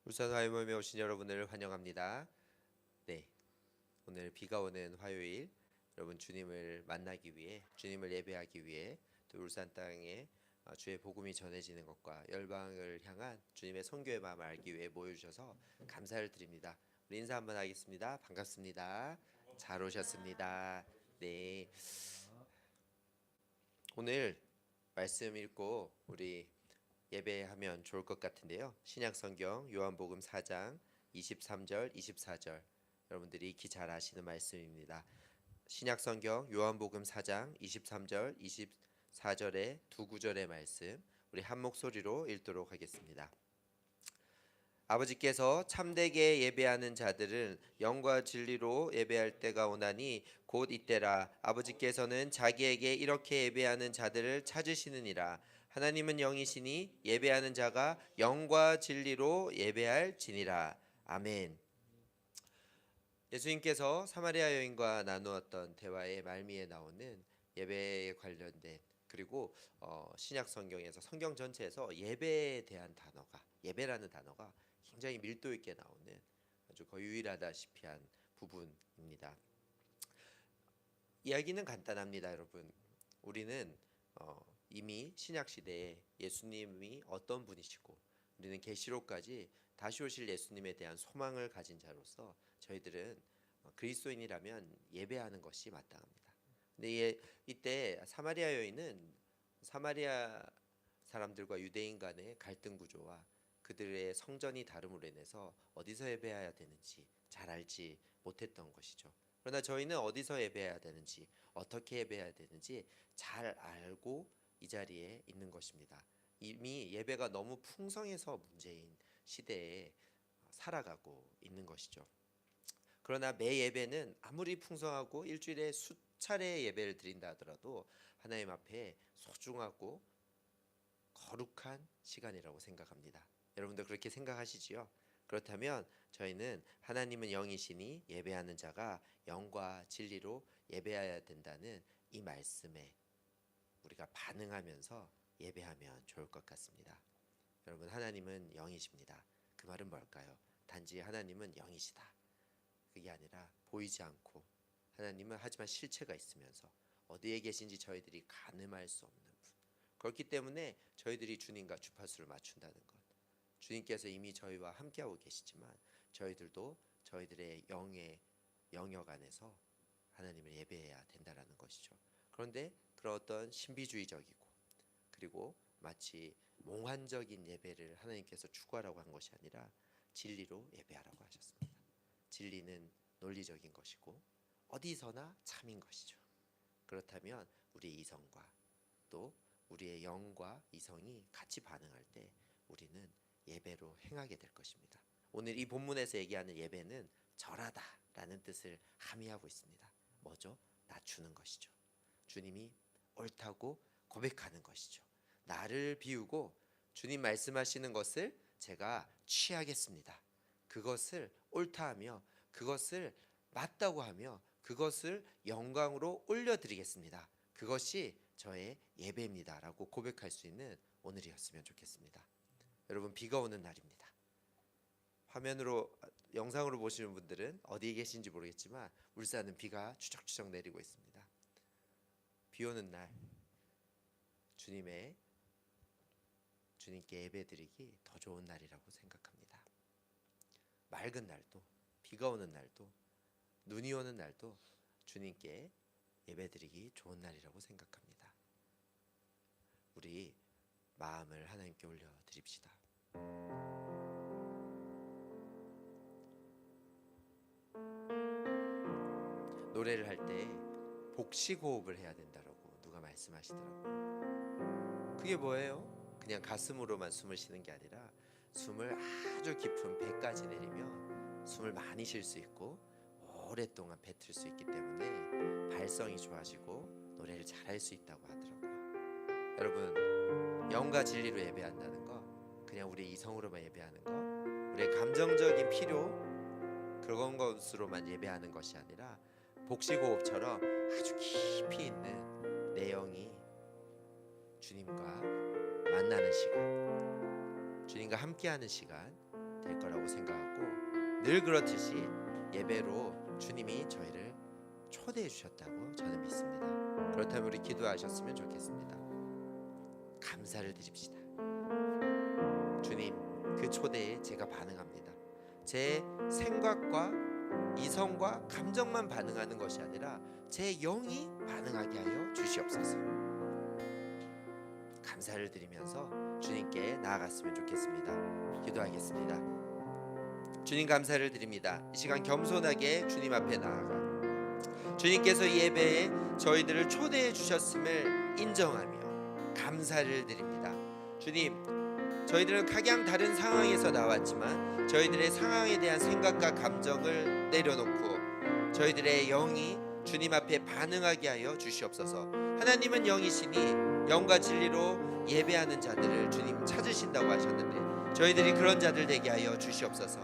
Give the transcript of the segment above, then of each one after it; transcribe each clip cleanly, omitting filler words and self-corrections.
울산 화요일에 오신 여러분을 환영합니다. 네, 오늘 비가 오는 화요일, 여러분 주님을 만나기 위해, 주님을 예배하기 위해 또 울산 땅에 주의 복음이 전해지는 것과 열방을 향한 주님의 선교의 마음을 알기 위해 모여주셔서 감사를 드립니다. 우리 인사 한번 하겠습니다. 반갑습니다. 잘 오셨습니다. 네, 오늘 말씀 읽고 우리 예배하면 좋을 것 같은데요. 신약성경 요한복음 4장 23절 24절, 여러분들이 익히 잘 아시는 말씀입니다. 신약성경 요한복음 4장 23절 24절의 두 구절의 말씀, 우리 한 목소리로 읽도록 하겠습니다. 아버지께서 참되게 예배하는 자들은 영과 진리로 예배할 때가 오나니 곧 이때라. 아버지께서는 자기에게 이렇게 예배하는 자들을 찾으시느니라. 하나님은 영이시니 예배하는 자가 영과 진리로 예배할지니라. 아멘. 예수님께서 사마리아 여인과 나누었던 대화의 말미에 나오는 예배에 관련된, 그리고 신약 성경에서, 성경 전체에서 예배에 대한 단어가, 예배라는 단어가 굉장히 밀도 있게 나오는 아주 거의 유일하다시피 한 부분입니다. 이야기는 간단합니다, 여러분. 우리는 이미 신약 시대에 예수님이 어떤 분이시고, 우리는 계시록까지 다시 오실 예수님에 대한 소망을 가진 자로서 저희들은 그리스도인이라면 예배하는 것이 마땅합니다. 근데 이때 사마리아 여인은 사마리아 사람들과 유대인 간의 갈등 구조와 그들의 성전이 다름으로 인해서 어디서 예배해야 되는지 잘 알지 못했던 것이죠. 그러나 저희는 어디서 예배해야 되는지, 어떻게 예배해야 되는지 잘 알고 이 자리에 있는 것입니다. 이미 예배가 너무 풍성해서 문제인 시대에 살아가고 있는 것이죠. 그러나 매 예배는 아무리 풍성하고 일주일에 수차례 예배를 드린다 하더라도 하나님 앞에 소중하고 거룩한 시간이라고 생각합니다. 여러분도 그렇게 생각하시지요? 그렇다면 저희는 하나님은 영이시니 예배하는 자가 영과 진리로 예배해야 된다는 이 말씀에 우리가 반응하면서 예배하면 좋을 것 같습니다. 여러분, 하나님은 영이십니다. 그 말은 뭘까요? 단지 하나님은 영이시다, 그게 아니라 보이지 않고, 하나님은 하지만 실체가 있으면서 어디에 계신지 저희들이 가늠할 수 없는 분. 그렇기 때문에 저희들이 주님과 주파수를 맞춘다는 것, 주님께서 이미 저희와 함께하고 계시지만 저희들도 저희들의 영의 영역 안에서 하나님을 예배해야 된다라는 것이죠. 그런데 그런 어떤 신비주의적이고 그리고 마치 몽환적인 예배를 하나님께서 추구하라고 한 것이 아니라 진리로 예배하라고 하셨습니다. 진리는 논리적인 것이고 어디서나 참인 것이죠. 그렇다면 우리의 이성과 또 우리의 영과 이성이 같이 반응할 때 우리는 예배로 행하게 될 것입니다. 오늘 이 본문에서 얘기하는 예배는 절하다라는 뜻을 함의하고 있습니다. 뭐죠? 낮추는 것이죠. 주님이 옳다고 고백하는 것이죠. 나를 비우고 주님 말씀하시는 것을 제가 취하겠습니다. 그것을 옳다 하며, 그것을 맞다고 하며, 그것을 영광으로 올려드리겠습니다. 그것이 저의 예배입니다 라고 고백할 수 있는 오늘이었으면 좋겠습니다. 여러분, 비가 오는 날입니다. 화면으로, 영상으로 보시는 분들은 어디에 계신지 모르겠지만 울산은 비가 추적추적 내리고 있습니다. 비 오는 날 주님께 예배드리기 더 좋은 날이라고 생각합니다. 맑은 날도, 비가 오는 날도, 눈이 오는 날도 주님께 예배드리기 좋은 날이라고 생각합니다. 우리 마음을 하나님께 올려드립시다. 노래를 할 때 복식호흡을 해야 된다라고 누가 말씀하시더라고요. 그게 뭐예요? 그냥 가슴으로만 숨을 쉬는 게 아니라 숨을 아주 깊은 배까지 내리면 숨을 많이 쉴 수 있고 오랫동안 뱉을 수 있기 때문에 발성이 좋아지고 노래를 잘할 수 있다고 하더라고요. 여러분, 영과 진리로 예배한다는 거, 그냥 우리 이성으로만 예배하는 거, 우리의 감정적인 필요, 그런 것으로만 예배하는 것이 아니라 복식호흡처럼 아주 깊이 있는 내 영이 주님과 만나는 시간, 주님과 함께하는 시간, 될 거라고 생각하고 늘 그렇듯이 예배로 주님이 저희를 초대해 주셨다고 저는 믿습니다. 그렇다면 우리 기도하셨으면 좋겠습니다. 감사를 드립시다. 주님, 그 초대에 제가 반응합니다. 제 생각과 이성과 감정만 반응하는 것이 아니라 제 영이 반응하게 하여 주시옵소서. 감사를 드리면서 주님께 나아갔으면 좋겠습니다. 기도하겠습니다. 주님, 감사를 드립니다. 이 시간 겸손하게 주님 앞에 나아가 주님께서 이 예배에 저희들을 초대해 주셨음을 인정하며 감사를 드립니다. 주님, 저희들은 각양 다른 상황에서 나왔지만 저희들의 상황에 대한 생각과 감정을 내려놓고 저희들의 영이 주님 앞에 반응하게 하여 주시옵소서. 하나님은 영이시니 영과 진리로 예배하는 자들을 주님 찾으신다고 하셨는데 저희들이 그런 자들 되게 하여 주시옵소서.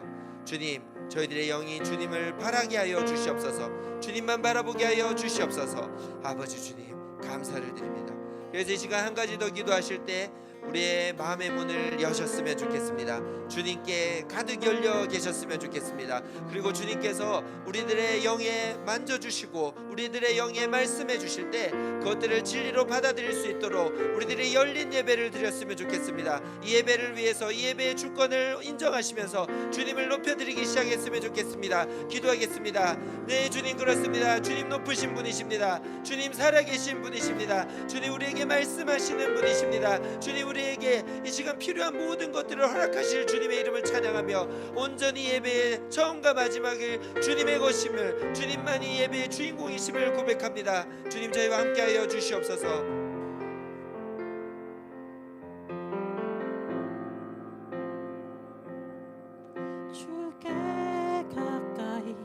주님, 저희들의 영이 주님을 바라게 하여 주시옵소서. 주님만 바라보게 하여 주시옵소서. 아버지 주님, 감사를 드립니다. 그래서 이 시간 한 가지 더 기도하실 때 우리의 마음의 문을 여셨으면 좋겠습니다. 주님께 가득 열려 계셨으면 좋겠습니다. 그리고 주님께서 우리들의 영에 만져주시고 우리들의 영에 말씀해 주실 때 그것들을 진리로 받아들일 수 있도록 우리들이 열린 예배를 드렸으면 좋겠습니다. 이 예배를 위해서 이 예배의 주권을 인정하시면서 주님을 높여드리기 시작했으면 좋겠습니다. 기도하겠습니다. 네, 주님, 그렇습니다. 주님 높으신 분이십니다. 주님 살아계신 분이십니다. 주님 우리에게 말씀하시는 분이십니다. 주님 우리에게 이 시간 필요한 모든 것들을 허락하실 주님의 이름을 찬양하며 온전히 예배의 처음과 마지막을 주님의 것임을, 주님만이 예배의 주인공이심을 고백합니다. 주님, 저희와 함께하여 주시옵소서. 주께 가까이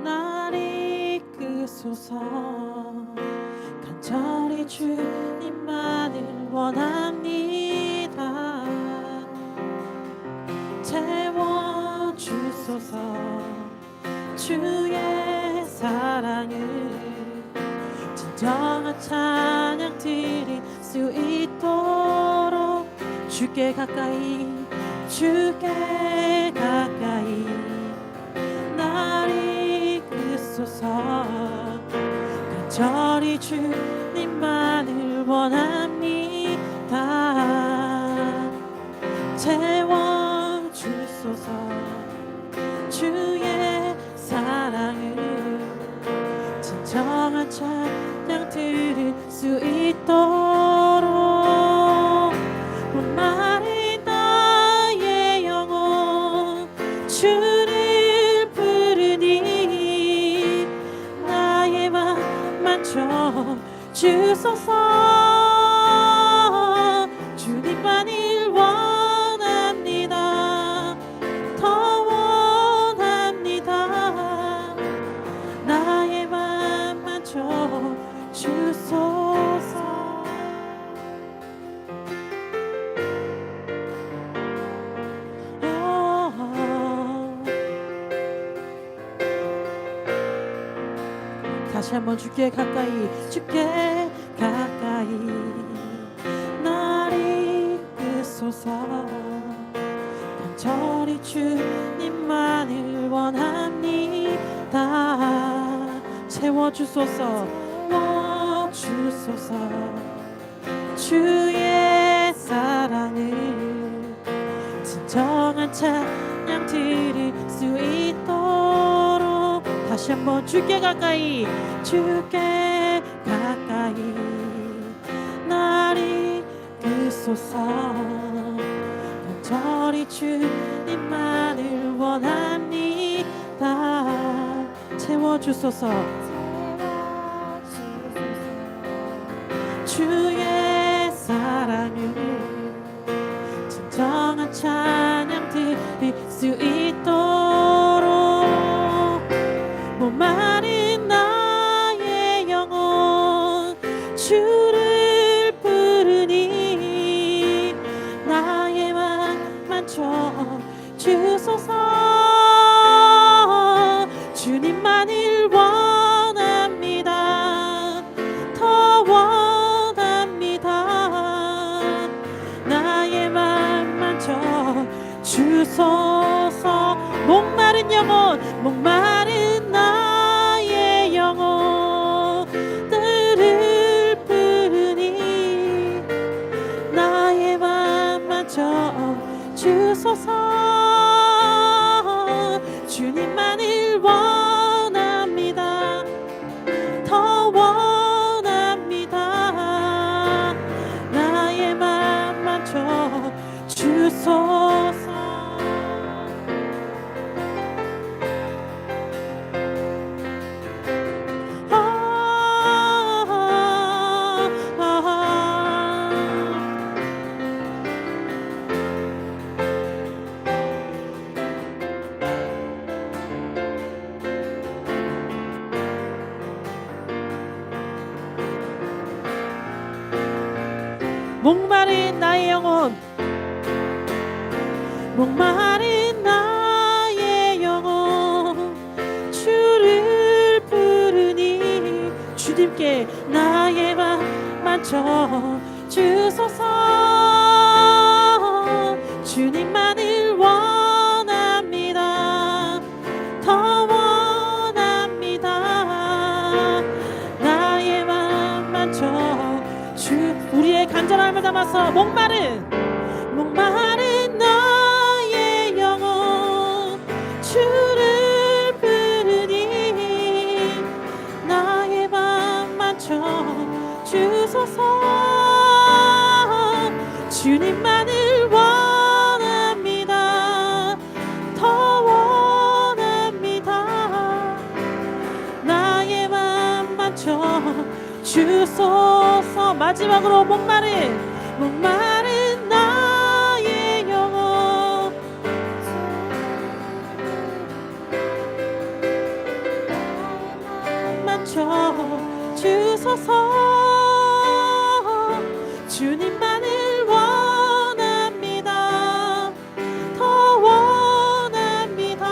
날 이끄소서. 간절히 주님만을 원합니다. 채워주소서. 주의 사랑을 진정한 찬양 드릴 수 있도록 주께 가까이, 주께 가까이 날 이끄소서. 간절히 주님만을 원합니다. 채워주소서. 주의 사랑을 진정한 찬양 들을 수 있도록 목마른 나의 영혼 주를 부르니 나의 맘 만져 주소서. 주님만을 원합니다. 더 원합니다. 나의 맘 만져 주소서. 다시 한번 주께 가까이, 주께 가까이 날 이끄소서. 간절히 주님만을 원합니다. 채워주소서. 채워주소서. 주의 사랑을 진정한 찬양 드릴 수 있도록 다시 한번 주께 가까이, 주께 가까이 날 이끄소서. 간절히 주님만을 원합니다. 채워주소서. 주의 사랑을 진정한 찬양 드릴 수 있도록 목마른 나의 영혼 주를 부르니 나의 맘 만져 주소서. 주님만을 원합니다. 더 원합니다. 나의 맘 만져 주소서. 목마른 나의 영혼, 목마른 나의 영혼 주를 부르니 주님께 나의 맘 맞춰 주소서. 주님만을 원합니다. 더 원합니다. 나의 맘 맞춰 우리의 간절함을 담아서 목마른 나의 영혼 주를 부르니 나의 맘 맞춰 주소서. 주님만을 원합니다. 더 원합니다. 나의 맘 맞춰 주소서. 마지막으로 목마른 나의 영혼 맞춰 주소서. 주님만을 원합니다. 더 원합니다.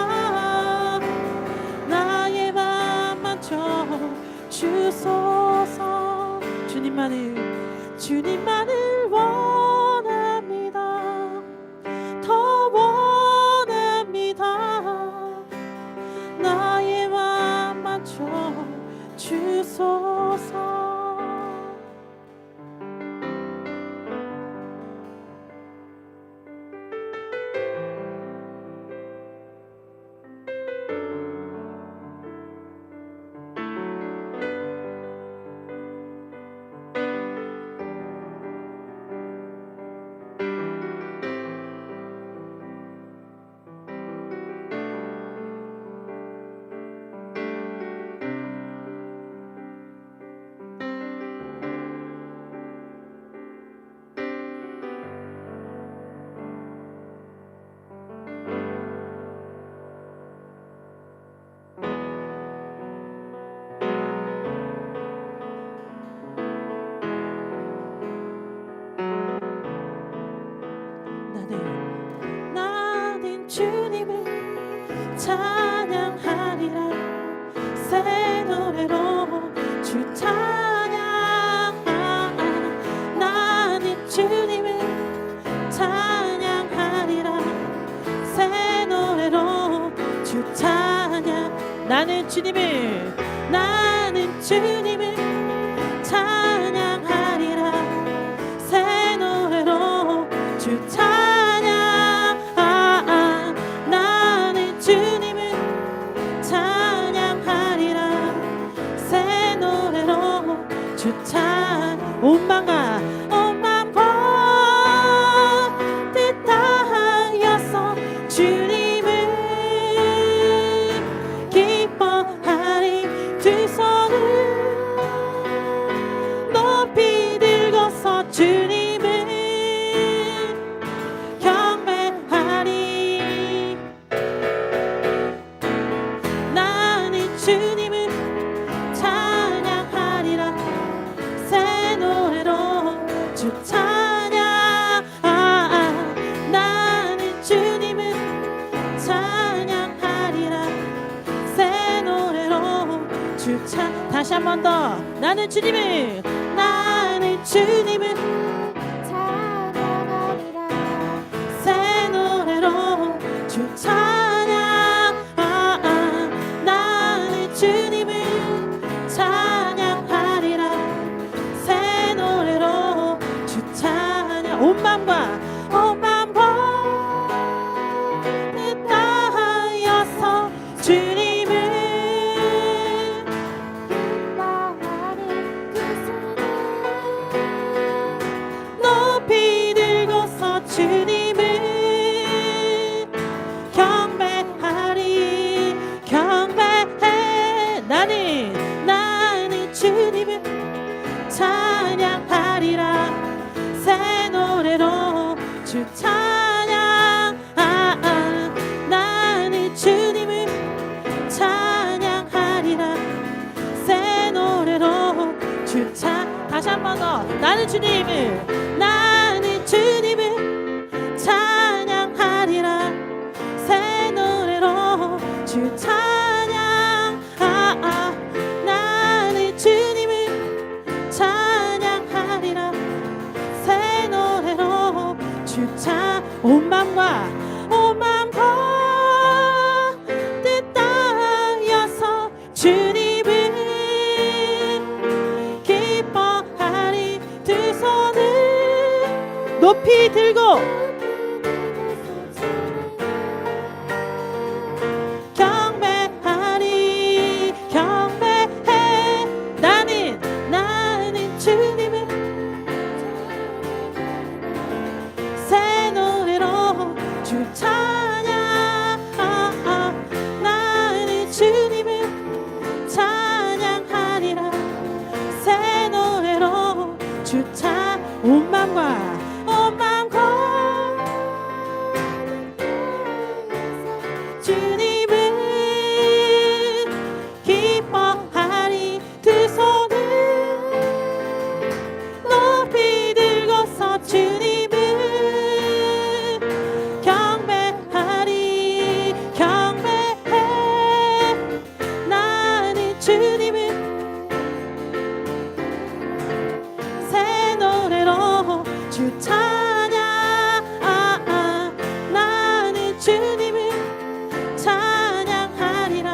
나의 맘 맞춰 주소서. 주님만을 원합니다. 더 원합니다. 나의 맘 맞춰 주소서. 나는 주님을 찬양하리라. 새 노래로 주 찬양. 나는 주님을 찬양하리라. 새 노래로 주 찬양. 나는 주님을 찬양하리라. 새 노래로 주 찬양. 나는 주님을 찬양하리라. 새 노래로 주 찬양. 온 마음과 뜻 다하여서 주님을 기뻐하리. 두 손을 높이 들고서 주님을 경배하리. 나는 주님을 찬양하리라. 새 노래로 주 찬양. 나는 주님을 찬양하리라. 새 노래로 주 찬양. 다시 한 번 더. 나는 주님을 찬양하리라. 새 노래로 주 찬양. 나는 주님을 찬양하리라. 새 노래로 주 찬양. 온 마음과 뜻 다하여서 주님을 기뻐하는 그 손을 높이 들고서 주님을 경배하리. 경배해. 나는 주님을 찬양하리라. 새 노래로 주 찬양. 나는 주님을 찬양하리라. 새 노래로 주 찬양. 다시 한 번 더. 더 나는 주님을 찬양하리라. 새 노래로 주 찬양. 나는 주님을 찬양하리라. 새 노래로 주 찬양. 온 맘과 뜻 다하여서 주님을 기뻐하리. 두 손을 높이 들고 경배하리. 경배해. 나는 주님을 새 노래로 주 찬양. 나는 주님을 찬양하리라. 새 노래로 주 찬양. 온 맘과 주님을 기뻐하리. 두 손을 높이 들고서 주님을 경배하리. 경배해. 나는 주님을 새 노래로 주 찬양. 나는 주님을 찬양하리라.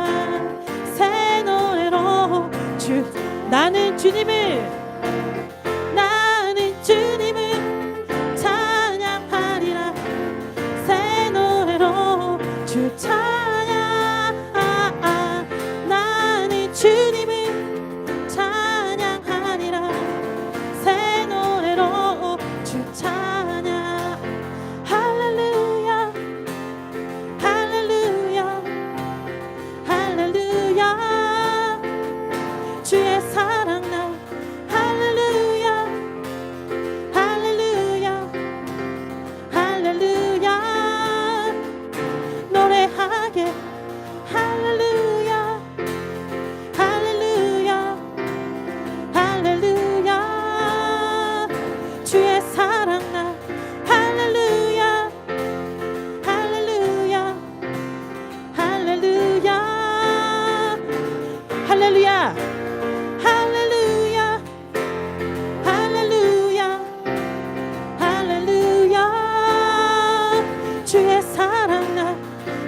새 노래로 주. 나는 주님을 찬양하리라. 새 노래로 주 찬양. 나는 주님을 찬양하리라. 새 노래로 주 찬양. 할렐루야 할렐루야 할렐루야. 주의 사랑 나. 할렐루야 할렐루야 할렐루야. 노래하게. 할렐루야 할렐루야 할렐루야. 주의 사랑 나. 할렐루야 할렐루야 할렐루야 할렐루야 할렐루야 할렐루야 할렐루야. 주의 사랑 나.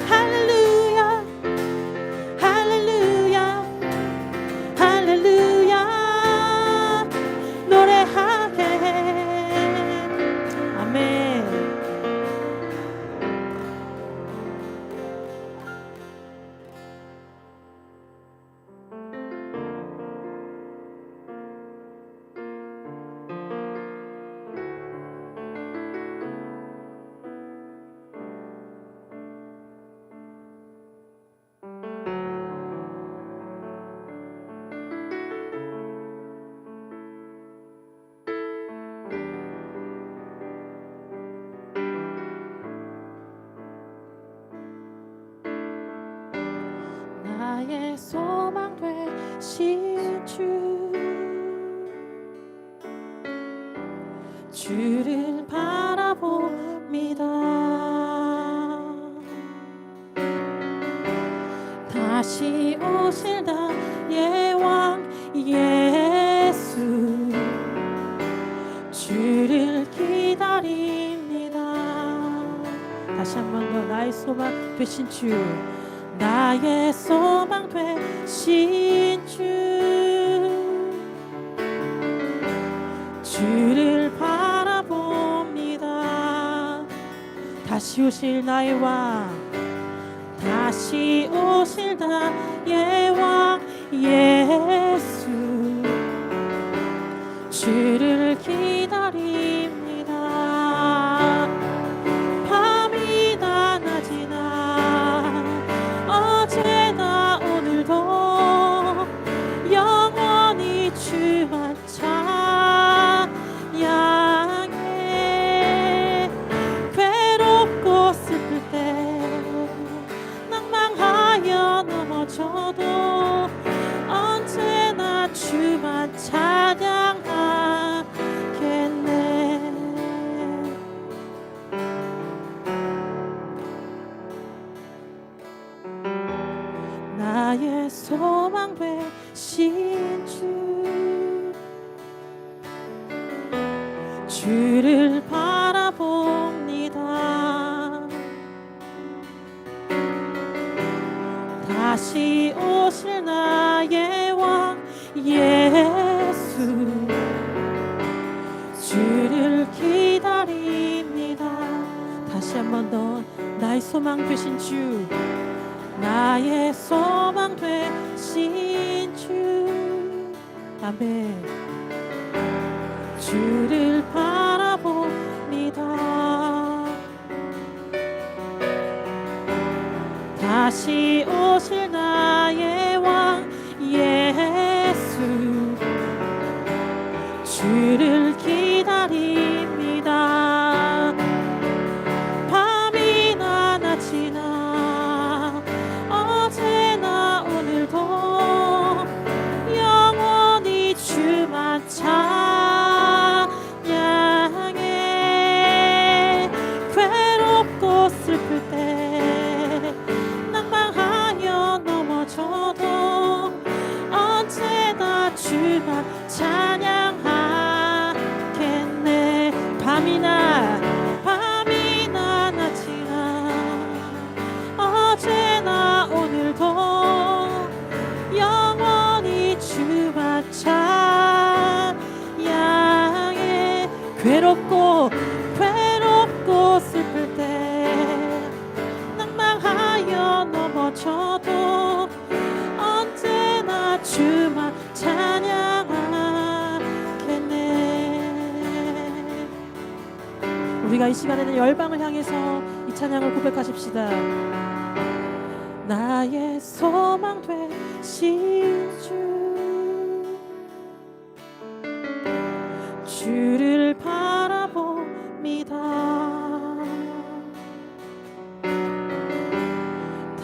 할렐루야 할렐루야 할렐루야. 노래하게. 아멘. 나의 소망 되신 주를 바라봅니다. 다시 오실 나의 왕 예수 주를 기다립니다. 다시 한 번 더. 나의 소망 되신 주. 나의 소망 되신 주를 바라봅니다. 다시 오실 나의 왕. 다시 오실 나의 왕 예수 주를 기다립니다. 밤이나 낮이나 어제나 오늘도 영원히 주만 찬양해. 괴롭고 슬플 때 낭망하여 넘어져도 소망 되신 주를 바라봅니다. 다시 오실 나의 왕 예수 주를 기다립니다. 다시 한 번 더 나의 소망 되신 주, 나의 소망 되신 주, 아멘. 주를 바라봅니다. 다시 오실 나의 왕 예수 주를 기다립니다. 밤이나 낮이나 어제나 오늘도 영원히 주만 찬양해. 괴롭고 슬플 때 낭망하여 넘어져도 언제나 주만 찬양하겠네. 밤이나 낮이나 어제나 오늘도 영원히 주만 찬양해. 괴롭고 슬플 때 낭망하여 넘어져도 언제나 주만 찬양하겠네. 우리가 이 시간에는 열방을 향해서 이 찬양을 고백하십시다. 나의 소망 되신 주를 바라봅니다.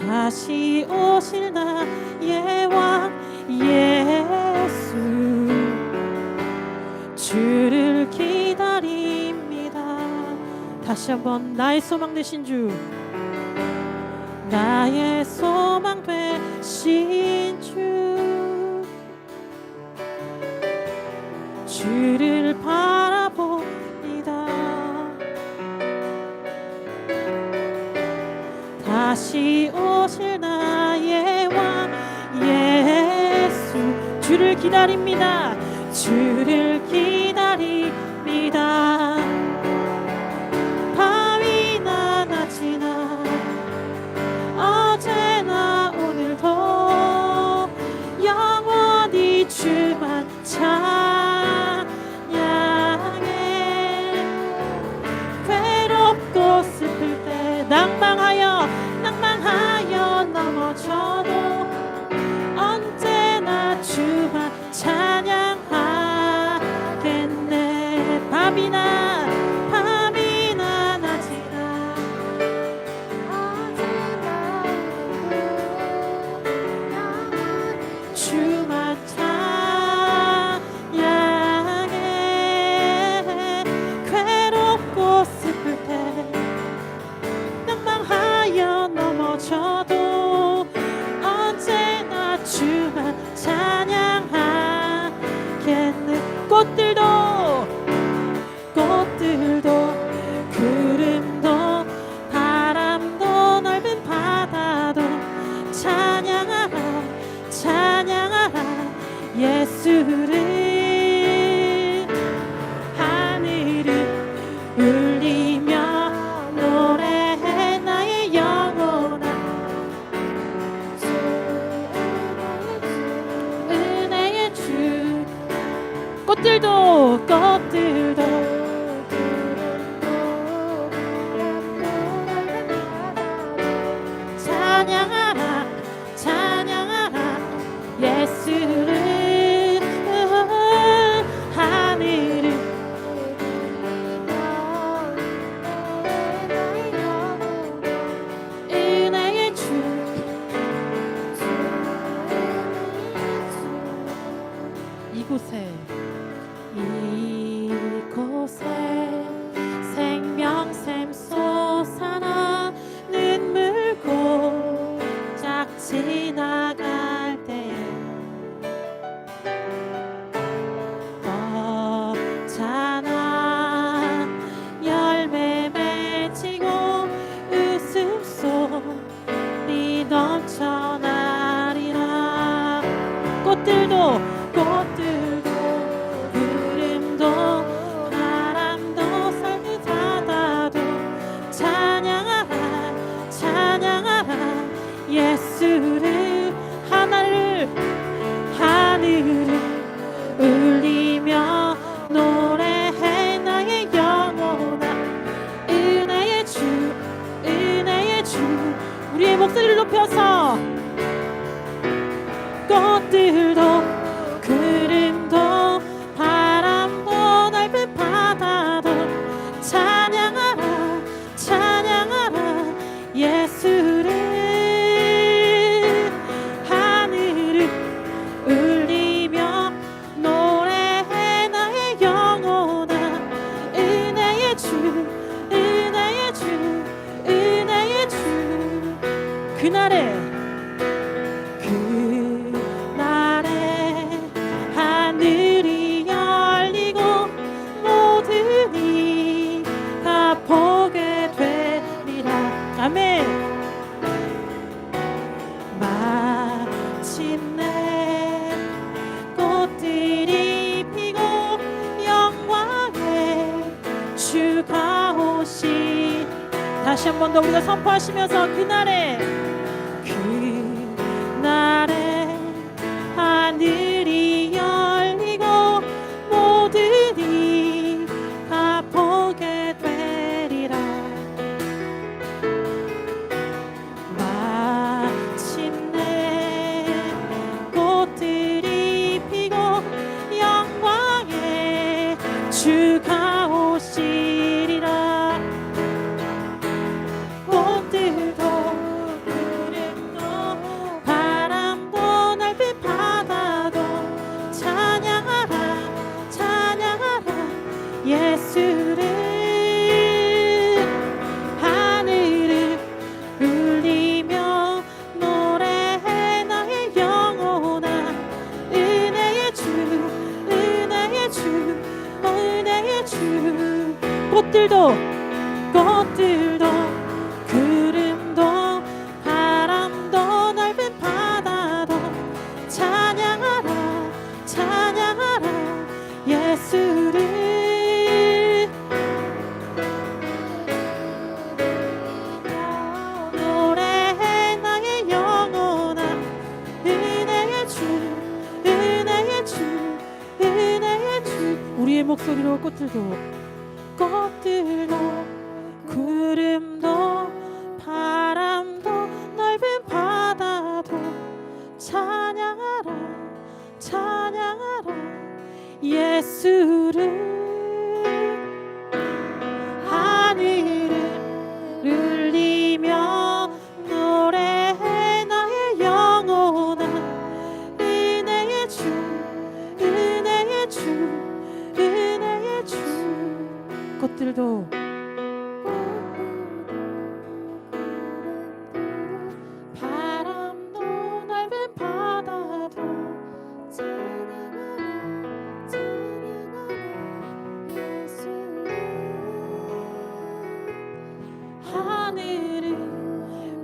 다시 오실 나의 왕 예수 주를 기다립니다. 다시 한번 나의 소망 되신 주, 나의 소망 되신 주를 바라봅니다. 다시 오실 나의 왕 예수 주를 기다립니다. 주를 기다립니다. 밤이나 낮이나 어제나 오늘도 영원히 주만 찬양해. 괴롭고 슬플 때 낭망하여 넘어져도 언제나 주만 찬양하겠네. 밤이나 낮이나 주만 찬양해. 괴롭고 슬플 때 낭망하여 넘어져도 언제나 주만 찬양하겠네. 꽃들도 구름도 바람도 넓은 바다도 찬양하라 예수를. 하늘을 울리며 노래해 나의 영혼아 은혜의 주. 꽃들도 찬양하라 예수를. 하늘을 은혜의 주. 이곳에 생명샘 솟아나는 물고작 지나갈 때 꽃들도 구름도 바람도 쌀빛 바다도 찬양하라 찬양하라 예수를 하늘을 울리며 노래해 나의 영혼아 은혜의 주 우리의 목소리를 높여서 꽃들도 구름도 바람도 넓은 바다도 찬양하라 찬양하라 예수를 하늘을 울리며 노래해 나의 영혼아 은혜의 주 그날에 하늘이 열리고 모든 이가 보게 되리라 아멘 마침내 꽃들이 피고 영광의 주가 오시 다시 한 번 더 우리가 선포하시면서 그날에 하늘이 열리고 모든 이가 보게 되리라 마침내 꽃들이 피고 영광의 주가 오시리라 꽃들도 예수를 하늘을 울리며 노래해 나의 영혼아 은혜의 주 꽃들도 구름도 바람도 넓은 바다도 찬양하라 예수를 우리의 목소리로 꽃들도 구름도 바람도 넓은 바다도 찬양하라 예수를 하늘을 울리며 노래해 나의 영혼아 은혜의 주 꽃들도 바람도 넓은 바다도 하늘을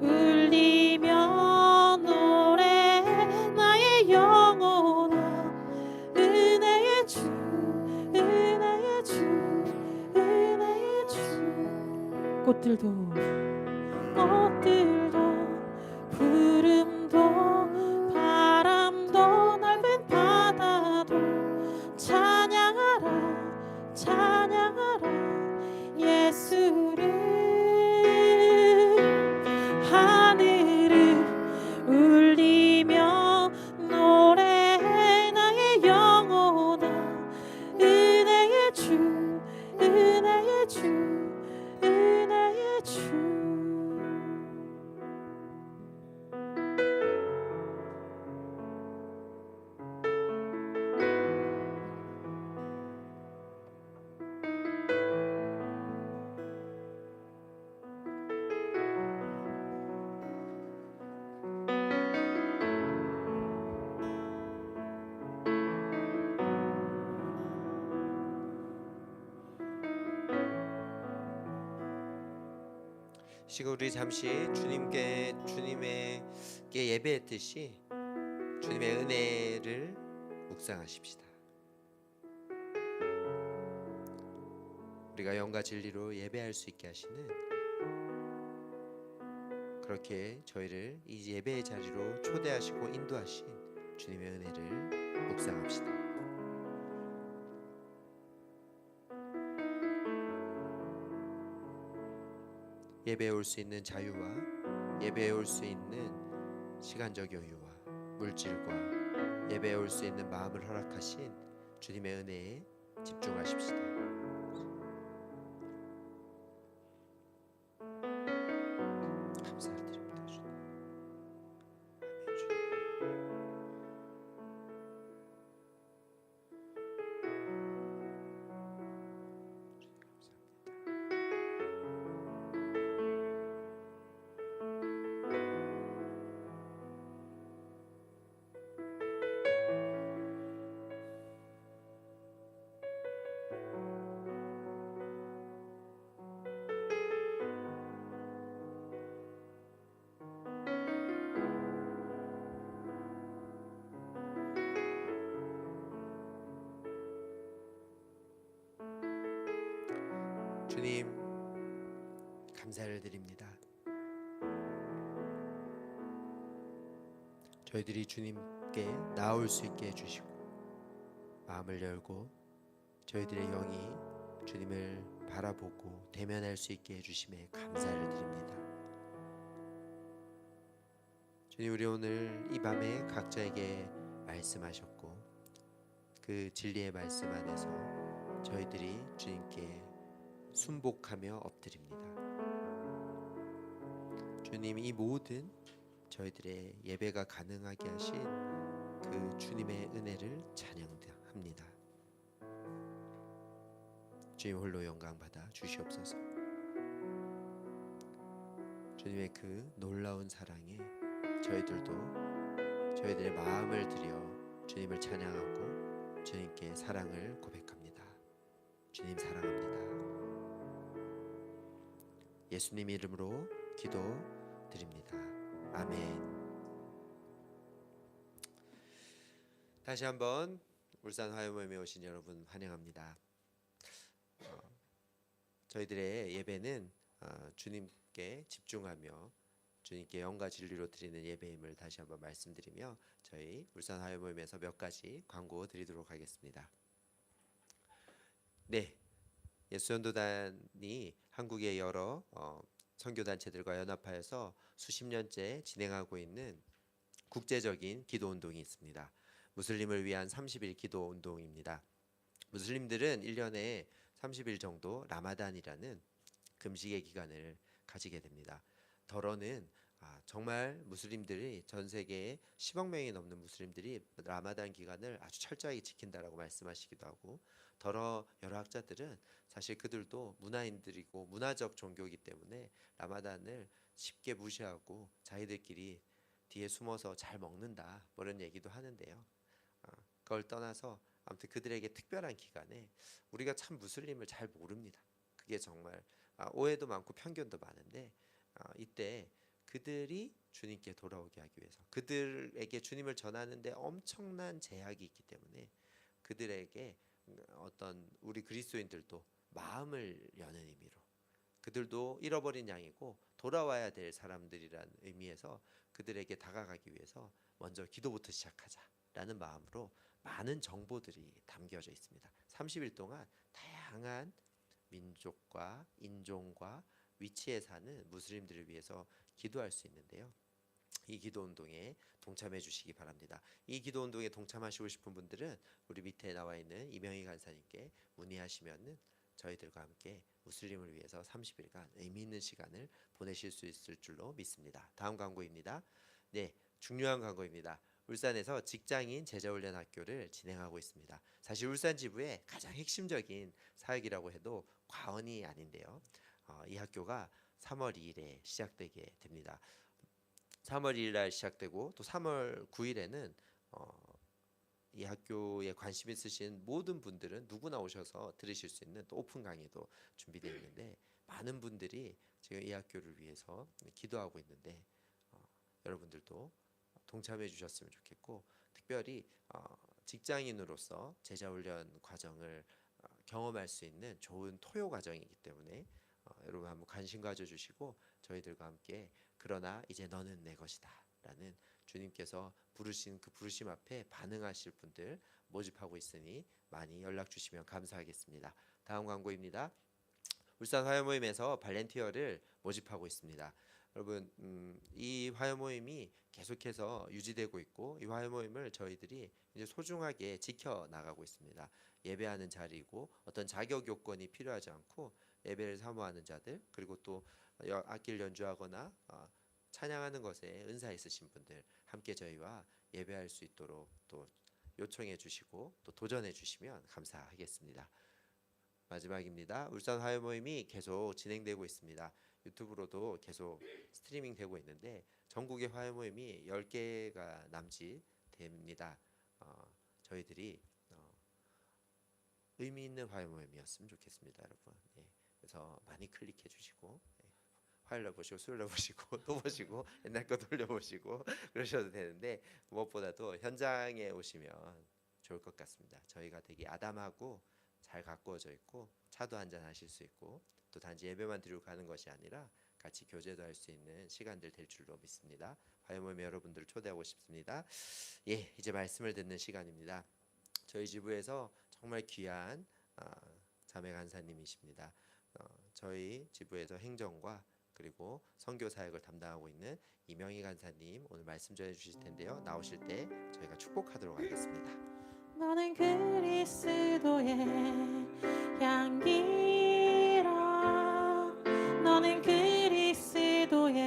울리며 노래해 나의 영혼아 은혜의 주 꽃들도 구름도 바람도 넓은 바다도 찬양하라 예수를 하늘을 울리며 노래해 나의 영혼아 은혜의 주 시간 우리 잠시 주님에게 예배했듯이 주님의 은혜를 묵상하십시다. 우리가 영과 진리로 예배할 수 있게 하시는, 그렇게 저희를 이 예배의 자리로 초대하시고 인도하신 주님의 은혜를 묵상합시다. 예배에 올 수 있는 자유와 예배에 올 수 있는 시간적 여유와 물질과 예배에 올 수 있는 마음을 허락하신 주님의 은혜에 집중하십시다. 감사드립니다, 주님. 아멘, 주님. 주님, 감사를 드립니다. 저희들이 주님께 나올 수 있게 해주시고 마음을 열고 저희들의 영이 주님을 바라보고 대면할 수 있게 해주심에 감사를 드립니다. 주님, 우리 오늘 이 밤에 각자에게 말씀하셨고 그 진리의 말씀 안에서 저희들이 주님께 순복하며 엎드립니다. 주님, 이 모든 저희들의 예배가 가능하게 하신 그 주님의 은혜를 찬양합니다. 주님 홀로 영광 받아 주시옵소서. 주님의 그 놀라운 사랑에 저희들도 저희들의 마음을 들여 주님을 찬양하고 주님께 사랑을 고백합니다. 주님 사랑합니다. 예수님 이름으로 기도드립니다. 아멘. 다시 한번 울산 화요모임에 오신 여러분 환영합니다. 저희들의 예배는 주님께 집중하며 주님께 영과 진리로 드리는 예배임을 다시 한번 말씀드리며 저희 울산 화요모임에서 몇 가지 광고 드리도록 하겠습니다. 네, 예수전도단이 한국의 여러 선교단체들과 연합하여서 수십 년째 진행하고 있는 국제적인 기도운동이 있습니다. 무슬림을 위한 30일 기도운동입니다. 무슬림들은 1년에 30일 정도 라마단이라는 금식의 기간을 가지게 됩니다. 더러는 정말 무슬림들이 전 세계에 10억 명이 넘는 무슬림들이 라마단 기간을 아주 철저하게 지킨다라고 말씀하시기도 하고, 더러 여러 학자들은 사실 그들도 문화인들이고 문화적 종교이기 때문에 라마단을 쉽게 무시하고 자기들끼리 뒤에 숨어서 잘 먹는다 뭐 이런 얘기도 하는데요. 그걸 떠나서 아무튼 그들에게 특별한 기간에 우리가 참 무슬림을 잘 모릅니다. 그게 정말 오해도 많고 편견도 많은데 이때 그들이 주님께 돌아오게 하기 위해서 그들에게 주님을 전하는데 엄청난 제약이 있기 때문에 그들에게 어떤 우리 그리스도인들도 마음을 여는 의미로 그들도 잃어버린 양이고 돌아와야 될 사람들이라는 의미에서 그들에게 다가가기 위해서 먼저 기도부터 시작하자라는 마음으로 많은 정보들이 담겨져 있습니다. 30일 동안 다양한 민족과 인종과 위치에 사는 무슬림들을 위해서 기도할 수 있는데요. 이 기도운동에 동참해 주시기 바랍니다. 이 기도운동에 동참하시고 싶은 분들은 우리 밑에 나와 있는 이명희 간사님께 문의하시면은 저희들과 함께 무슬림을 위해서 30일간 의미 있는 시간을 보내실 수 있을 줄로 믿습니다. 다음 광고입니다. 네, 중요한 광고입니다. 울산에서 직장인 제자훈련 학교를 진행하고 있습니다. 사실 울산 지부의 가장 핵심적인 사역이라고 해도 과언이 아닌데요. 이 학교가 3월 2일에 시작되게 됩니다. 3월 2일 날 시작되고 또 3월 9일에는 이 학교에 관심 있으신 모든 분들은 누구나 오셔서 들으실 수 있는 또 오픈 강의도 준비되어 있는데 많은 분들이 지금 이 학교를 위해서 기도하고 있는데 여러분들도 동참해 주셨으면 좋겠고 특별히 직장인으로서 제자훈련 과정을 경험할 수 있는 좋은 토요 과정이기 때문에 여러분 한번 관심 가져주시고 저희들과 함께 그러나 이제 너는 내 것이다 라는 주님께서 부르신 그 부르심 앞에 반응하실 분들 모집하고 있으니 많이 연락 주시면 감사하겠습니다. 다음 광고입니다. 울산 화요 모임에서 발렌티어를 모집하고 있습니다. 여러분 이 화요 모임이 계속해서 유지되고 있고 이 화요 모임을 저희들이 이제 소중하게 지켜 나가고 있습니다. 예배하는 자리이고 어떤 자격 요건이 필요하지 않고 예배를 사모하는 자들 그리고 또 악기를 연주하거나 찬양하는 것에 은사 있으신 분들 함께 저희와 예배할 수 있도록 또 요청해 주시고 또 도전해 주시면 감사하겠습니다. 마지막입니다. 울산 화요 모임이 계속 진행되고 있습니다. 유튜브로도 계속 스트리밍 되고 있는데 전국의 화요 모임이 10개가 남짓 됩니다. 저희들이 의미 있는 화요 모임이었으면 좋겠습니다, 여러분. 예, 그래서 많이 클릭해 주시고 화요일날 보시고 수요일날 보시고 또 보시고 옛날 거 돌려보시고 그러셔도 되는데 무엇보다도 현장에 오시면 좋을 것 같습니다. 저희가 되게 아담하고 잘 가꾸어져 있고 차도 한잔 하실 수 있고 또 단지 예배만 드리고 가는 것이 아니라 같이 교제도 할 수 있는 시간들 될 줄로 믿습니다. 화요 모임에 여러분들을 초대하고 싶습니다. 예, 이제 말씀을 듣는 시간입니다. 저희 지부에서 정말 귀한 자매 간사님이십니다. 저희 지부에서 행정과 그리고 선교 사역을 담당하고 있는 이명희 간사님 오늘 말씀 전해 주실 텐데요. 나오실 때 저희가 축복하도록 하겠습니다. 너는 그리스도의 향기라 너는 그리스도의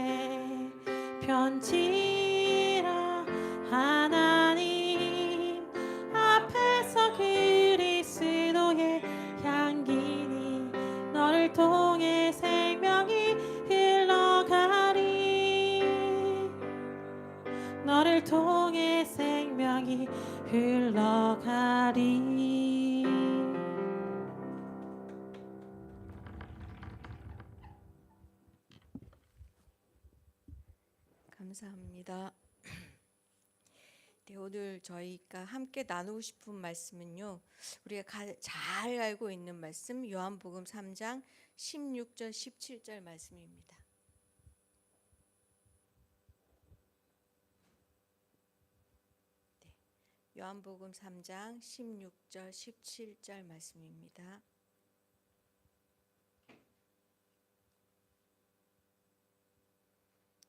편지라 하나님 앞에서 그리스도의 향기니 너를 통해 생명이 흘러가리 너를 통해 생명이 흘러가리. 감사합니다. 네, 오늘 저희가 함께 나누고 싶은 말씀은요. 우리가 잘 알고 있는 말씀 요한복음 3장 16절 17절 말씀입니다. 요한복음 3장 16절 17절 말씀입니다.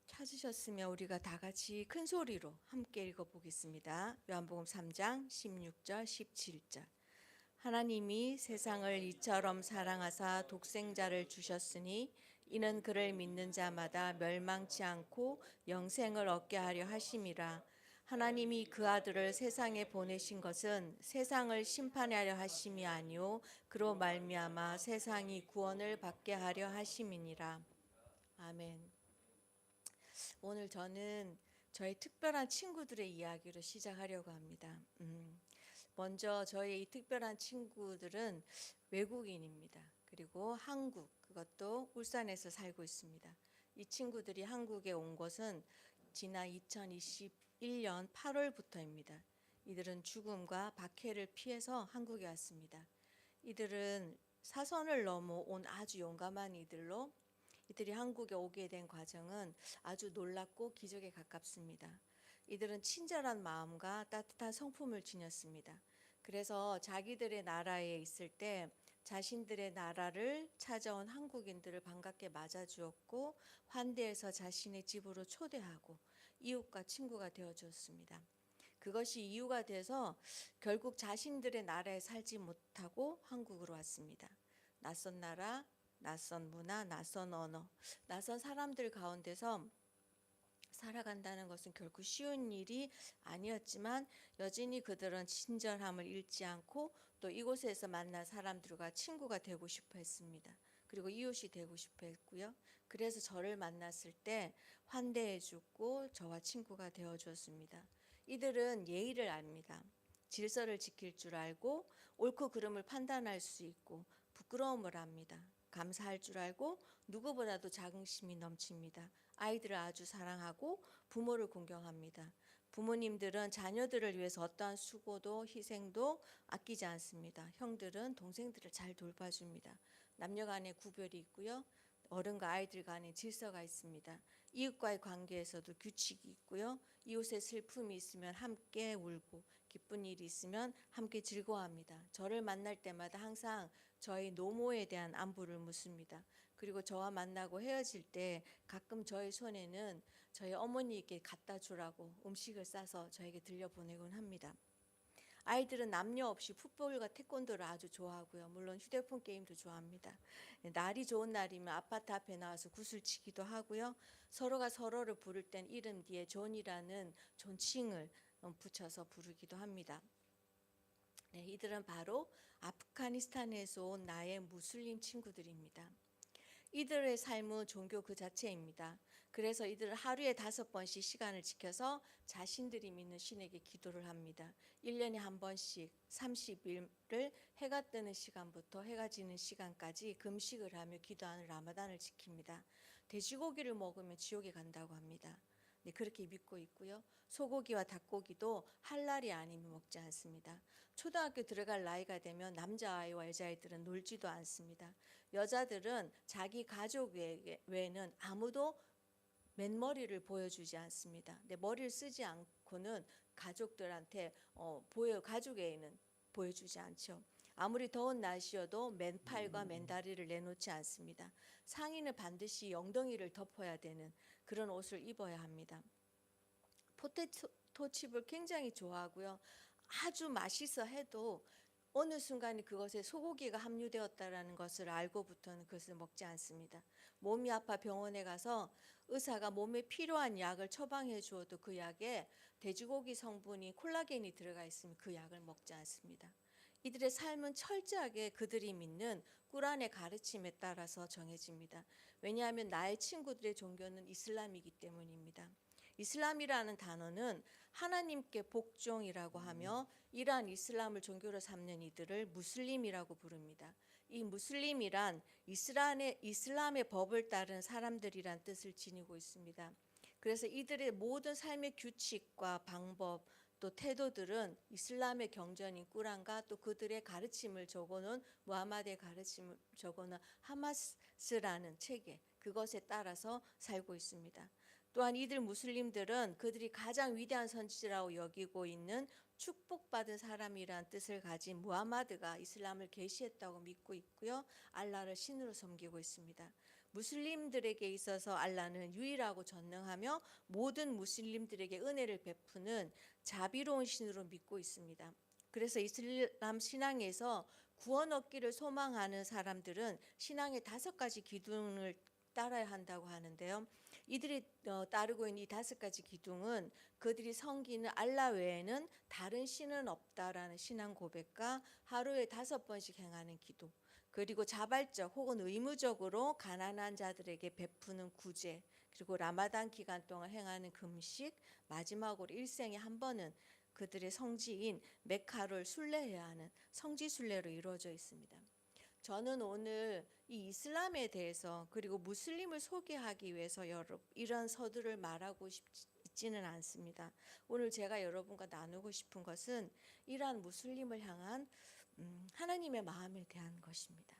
찾으셨으면 우리가 다 같이 큰 소리로 함께 읽어보겠습니다. 요한복음 3장 16절 17절 하나님이 세상을 이처럼 사랑하사 독생자를 주셨으니 이는 그를 믿는 자마다 멸망치 않고 영생을 얻게 하려 하심이라. 하나님이 그 아들을 세상에 보내신 것은 세상을 심판하려 하심이 아니요 그로 말미암아 세상이 구원을 받게 하려 하심이니라. 아멘. 오늘 저는 저희 특별한 친구들의 이야기로 시작하려고 합니다. 먼저 저희 이 특별한 친구들은 외국인입니다. 그리고 한국, 그것도 울산에서 살고 있습니다. 이 친구들이 한국에 온 것은 지난 2021년 8월부터입니다. 이들은 죽음과 박해를 피해서 한국에 왔습니다. 이들은 사선을 넘어 온 아주 용감한 이들로 이들이 한국에 오게 된 과정은 아주 놀랍고 기적에 가깝습니다. 이들은 친절한 마음과 따뜻한 성품을 지녔습니다. 그래서 자기들의 나라에 있을 때 자신들의 나라를 찾아온 한국인들을 반갑게 맞아주었고 환대해서 자신의 집으로 초대하고 이웃과 친구가 되어주었습니다. 그것이 이유가 돼서 결국 자신들의 나라에 살지 못하고 한국으로 왔습니다. 낯선 나라, 낯선 문화, 낯선 언어, 낯선 사람들 가운데서 살아간다는 것은 결코 쉬운 일이 아니었지만 여전히 그들은 친절함을 잃지 않고 또 이곳에서 만난 사람들과 친구가 되고 싶어 했습니다. 그리고 이웃이 되고 싶어 했고요. 그래서 저를 만났을 때 환대해 주고 저와 친구가 되어 주었습니다. 이들은 예의를 압니다. 질서를 지킬 줄 알고 옳고 그름을 판단할 수 있고 부끄러움을 압니다. 감사할 줄 알고 누구보다도 자긍심이 넘칩니다. 아이들을 아주 사랑하고 부모를 공경합니다. 부모님들은 자녀들을 위해서 어떠한 수고도 희생도 아끼지 않습니다. 형들은 동생들을 잘 돌봐줍니다. 남녀 간의 구별이 있고요. 어른과 아이들 간의 질서가 있습니다. 이웃과의 관계에서도 규칙이 있고요. 이웃의 슬픔이 있으면 함께 울고 기쁜 일이 있으면 함께 즐거워합니다. 저를 만날 때마다 항상 저희 노모에 대한 안부를 묻습니다. 그리고 저와 만나고 헤어질 때 가끔 저희 손에는 저희 어머니께 갖다 주라고 음식을 싸서 저에게 들려보내곤 합니다. 아이들은 남녀 없이 풋볼과 태권도를 아주 좋아하고요. 물론 휴대폰 게임도 좋아합니다. 날이 좋은 날이면 아파트 앞에 나와서 구슬치기도 하고요. 서로가 서로를 부를 땐 이름 뒤에 존이라는 존칭을 붙여서 부르기도 합니다. 네, 이들은 바로 아프가니스탄에서 온 나의 무슬림 친구들입니다. 이들의 삶은 종교 그 자체입니다. 그래서 이들은 하루에 5번씩 시간을 지켜서 자신들이 믿는 신에게 기도를 합니다. 1년에 한 번씩 30일을 해가 뜨는 시간부터 해가 지는 시간까지 금식을 하며 기도하는 라마단을 지킵니다. 돼지고기를 먹으면 지옥에 간다고 합니다. 네, 그렇게 믿고 있고요. 소고기와 닭고기도 할랄이 아니면 먹지 않습니다. 초등학교 들어갈 나이가 되면 남자아이와 여자아이들은 놀지도 않습니다. 여자들은 자기 가족 외에는 아무도 맨머리를 보여주지 않습니다. 근데 머리를 쓰지 않고는 가족들한테 가족에게는 보여주지 않죠. 아무리 더운 날씨여도 맨팔과 맨다리를 내놓지 않습니다. 상의는 반드시 엉덩이를 덮어야 되는 그런 옷을 입어야 합니다. 포테토 칩을 굉장히 좋아하고요. 아주 맛있어 해도 어느 순간에 그것에 소고기가 함유되었다라는 것을 알고부터는 그것을 먹지 않습니다. 몸이 아파 병원에 가서 의사가 몸에 필요한 약을 처방해 주어도 그 약에 돼지고기 성분이 콜라겐이 들어가 있으면 그 약을 먹지 않습니다. 이들의 삶은 철저하게 그들이 믿는 꾸란의 가르침에 따라서 정해집니다. 왜냐하면 나의 친구들의 종교는 이슬람이기 때문입니다. 이슬람이라는 단어는 하나님께 복종이라고 하며 이러한 이슬람을 종교로 삼는 이들을 무슬림이라고 부릅니다. 이 무슬림이란 이슬람의 법을 따른 사람들이란 뜻을 지니고 있습니다. 그래서 이들의 모든 삶의 규칙과 방법 또 태도들은 이슬람의 경전인 꾸란과 또 그들의 가르침을 적어놓은 무하마드의 가르침을 적어놓은 하마스라는 체계 그것에 따라서 살고 있습니다. 또한 이들 무슬림들은 그들이 가장 위대한 선지자라고 여기고 있는 축복받은 사람이란 뜻을 가진 무하마드가 이슬람을 계시했다고 믿고 있고요. 알라를 신으로 섬기고 있습니다. 무슬림들에게 있어서 알라는 유일하고 전능하며 모든 무슬림들에게 은혜를 베푸는 자비로운 신으로 믿고 있습니다. 그래서 이슬람 신앙에서 구원 얻기를 소망하는 사람들은 신앙의 5가지 기둥을 따라야 한다고 하는데요. 이들이 따르고 있는 이 5가지 기둥은 그들이 섬기는 알라 외에는 다른 신은 없다라는 신앙 고백과 하루에 5번씩 행하는 기도, 그리고 자발적 혹은 의무적으로 가난한 자들에게 베푸는 구제, 그리고 라마단 기간 동안 행하는 금식, 마지막으로 일생에 한 번은 그들의 성지인 메카를 순례해야 하는 성지 순례로 이루어져 있습니다. 저는 오늘 이 이슬람에 대해서 그리고 무슬림을 소개하기 위해서 이런 서두를 말하고 싶지는 않습니다. 오늘 제가 여러분과 나누고 싶은 것은 이러한 무슬림을 향한 하나님의 마음에 대한 것입니다.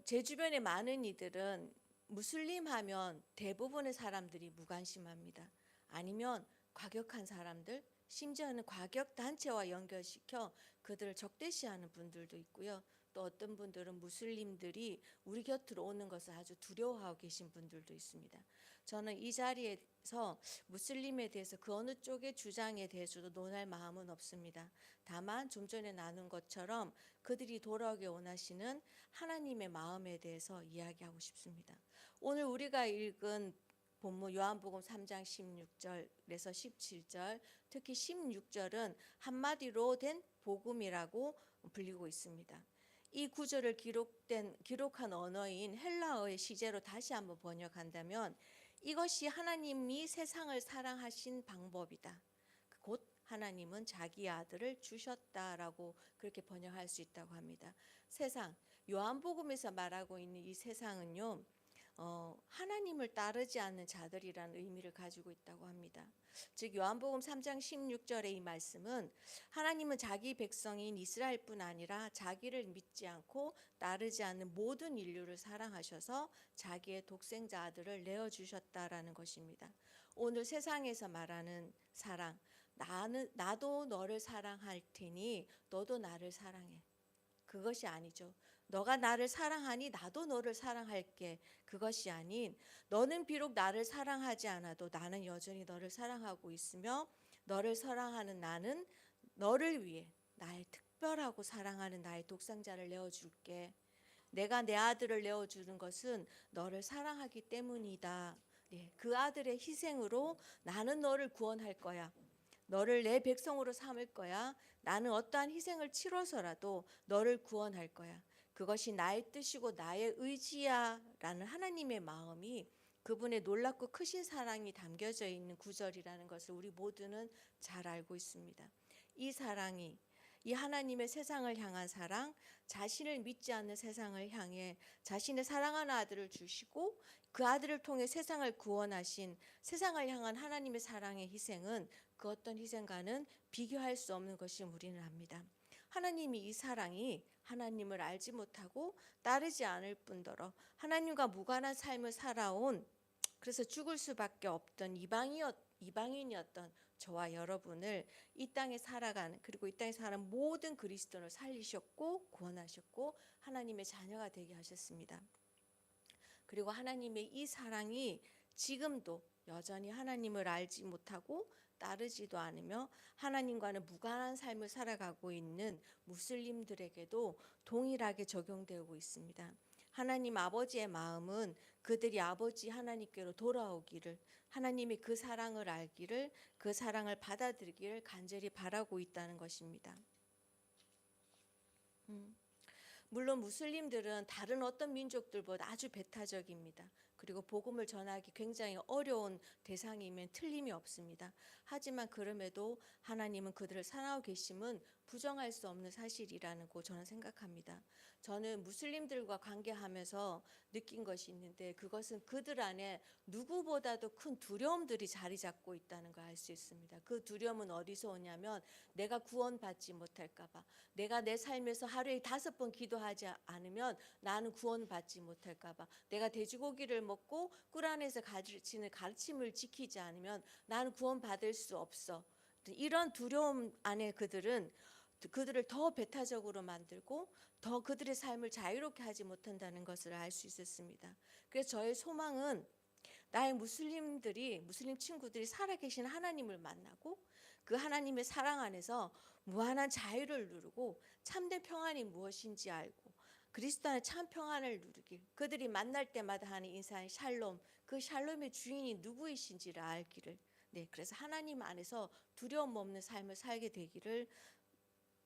제 주변의 많은 이들은 무슬림 하면 대부분의 사람들이 무관심합니다. 아니면 과격한 사람들, 심지어는 과격 단체와 연결시켜 그들을 적대시하는 분들도 있고요. 또 어떤 분들은 무슬림들이 우리 곁으로 오는 것을 아주 두려워하고 계신 분들도 있습니다. 저는 이 자리에서 무슬림에 대해서 그 어느 쪽의 주장에 대해서도 논할 마음은 없습니다. 다만 좀 전에 나눈 것처럼 그들이 돌아오기 원하시는 하나님의 마음에 대해서 이야기하고 싶습니다. 오늘 우리가 읽은 본문 요한복음 3장 16절에서 17절, 특히 16절은 한마디로 된 복음이라고 불리고 있습니다. 이 구절을 기록한 언어인 헬라어의 시제로 다시 한번 번역한다면 이것이 하나님이 세상을 사랑하신 방법이다. 곧 하나님은 자기 아들을 주셨다라고 그렇게 번역할 수 있다고 합니다. 세상, 요한복음에서 말하고 있는 이 세상은요, 하나님을 따르지 않는 자들이라는 의미를 가지고 있다고 합니다. 즉 요한복음 3장 16절의 이 말씀은 하나님은 자기 백성인 이스라엘뿐 아니라 자기를 믿지 않고 따르지 않는 모든 인류를 사랑하셔서 자기의 독생자 아들을 내어 주셨다라는 것입니다. 오늘 세상에서 말하는 사랑, 나도 너를 사랑할 테니 너도 나를 사랑해. 그것이 아니죠. 너가 나를 사랑하니 나도 너를 사랑할게. 그것이 아닌 너는 비록 나를 사랑하지 않아도 나는 여전히 너를 사랑하고 있으며 너를 사랑하는 나는 너를 위해 나의 특별하고 사랑하는 나의 독생자를 내어줄게. 내가 내 아들을 내어주는 것은 너를 사랑하기 때문이다. 네, 그 아들의 희생으로 나는 너를 구원할 거야. 너를 내 백성으로 삼을 거야. 나는 어떠한 희생을 치러서라도 너를 구원할 거야. 그것이 나의 뜻이고 나의 의지야 라는 하나님의 마음이 그분의 놀랍고 크신 사랑이 담겨져 있는 구절이라는 것을 우리 모두는 잘 알고 있습니다. 이 사랑이 이 하나님의 세상을 향한 사랑, 자신을 믿지 않는 세상을 향해 자신의 사랑하는 아들을 주시고 그 아들을 통해 세상을 구원하신 세상을 향한 하나님의 사랑의 희생은 그 어떤 희생과는 비교할 수 없는 것이 우리는 압니다. 하나님이 이 사랑이 하나님을 알지 못하고 따르지 않을 뿐더러 하나님과 무관한 삶을 살아온 그래서 죽을 수밖에 없던 이방인이었던 저와 여러분을 이 땅에 살아가는 그리고 이 땅에 사는 모든 그리스도인을 살리셨고 구원하셨고 하나님의 자녀가 되게 하셨습니다. 그리고 하나님의 이 사랑이 지금도 여전히 하나님을 알지 못하고 따르지도 않으며 하나님과는 무관한 삶을 살아가고 있는 무슬림들에게도 동일하게 적용되고 있습니다. 하나님 아버지의 마음은 그들이 아버지 하나님께로 돌아오기를 하나님이 그 사랑을 알기를 그 사랑을 받아들이기를 간절히 바라고 있다는 것입니다. 물론 무슬림들은 다른 어떤 민족들보다 아주 배타적입니다. 그리고 복음을 전하기 굉장히 어려운 대상이면 틀림이 없습니다. 하지만 그럼에도 하나님은 그들을 사랑하고 계심은 부정할 수 없는 사실이라는 거 저는 생각합니다. 저는 무슬림들과 관계하면서 느낀 것이 있는데 그것은 그들 안에 누구보다도 큰 두려움들이 자리 잡고 있다는 걸 알 수 있습니다. 그 두려움은 어디서 오냐면 내가 구원받지 못할까 봐, 내가 내 삶에서 하루에 5번 기도하지 않으면 나는 구원받지 못할까 봐, 내가 돼지고기를 먹고 꿀 안에서 가르치는 가르침을 지키지 않으면 나는 구원받을 수 없어. 이런 두려움 안에 그들을 더 배타적으로 만들고 더 그들의 삶을 자유롭게 하지 못한다는 것을 알 수 있었습니다. 그래서 저의 소망은 나의 무슬림 친구들이 살아계신 하나님을 만나고 그 하나님의 사랑 안에서 무한한 자유를 누리고 참된 평안이 무엇인지 알고 그리스도 안에 참 평안을 누리길 그들이 만날 때마다 하는 인사의 샬롬 그 샬롬의 주인이 누구이신지를 알기를 그래서 하나님 안에서 두려움 없는 삶을 살게 되기를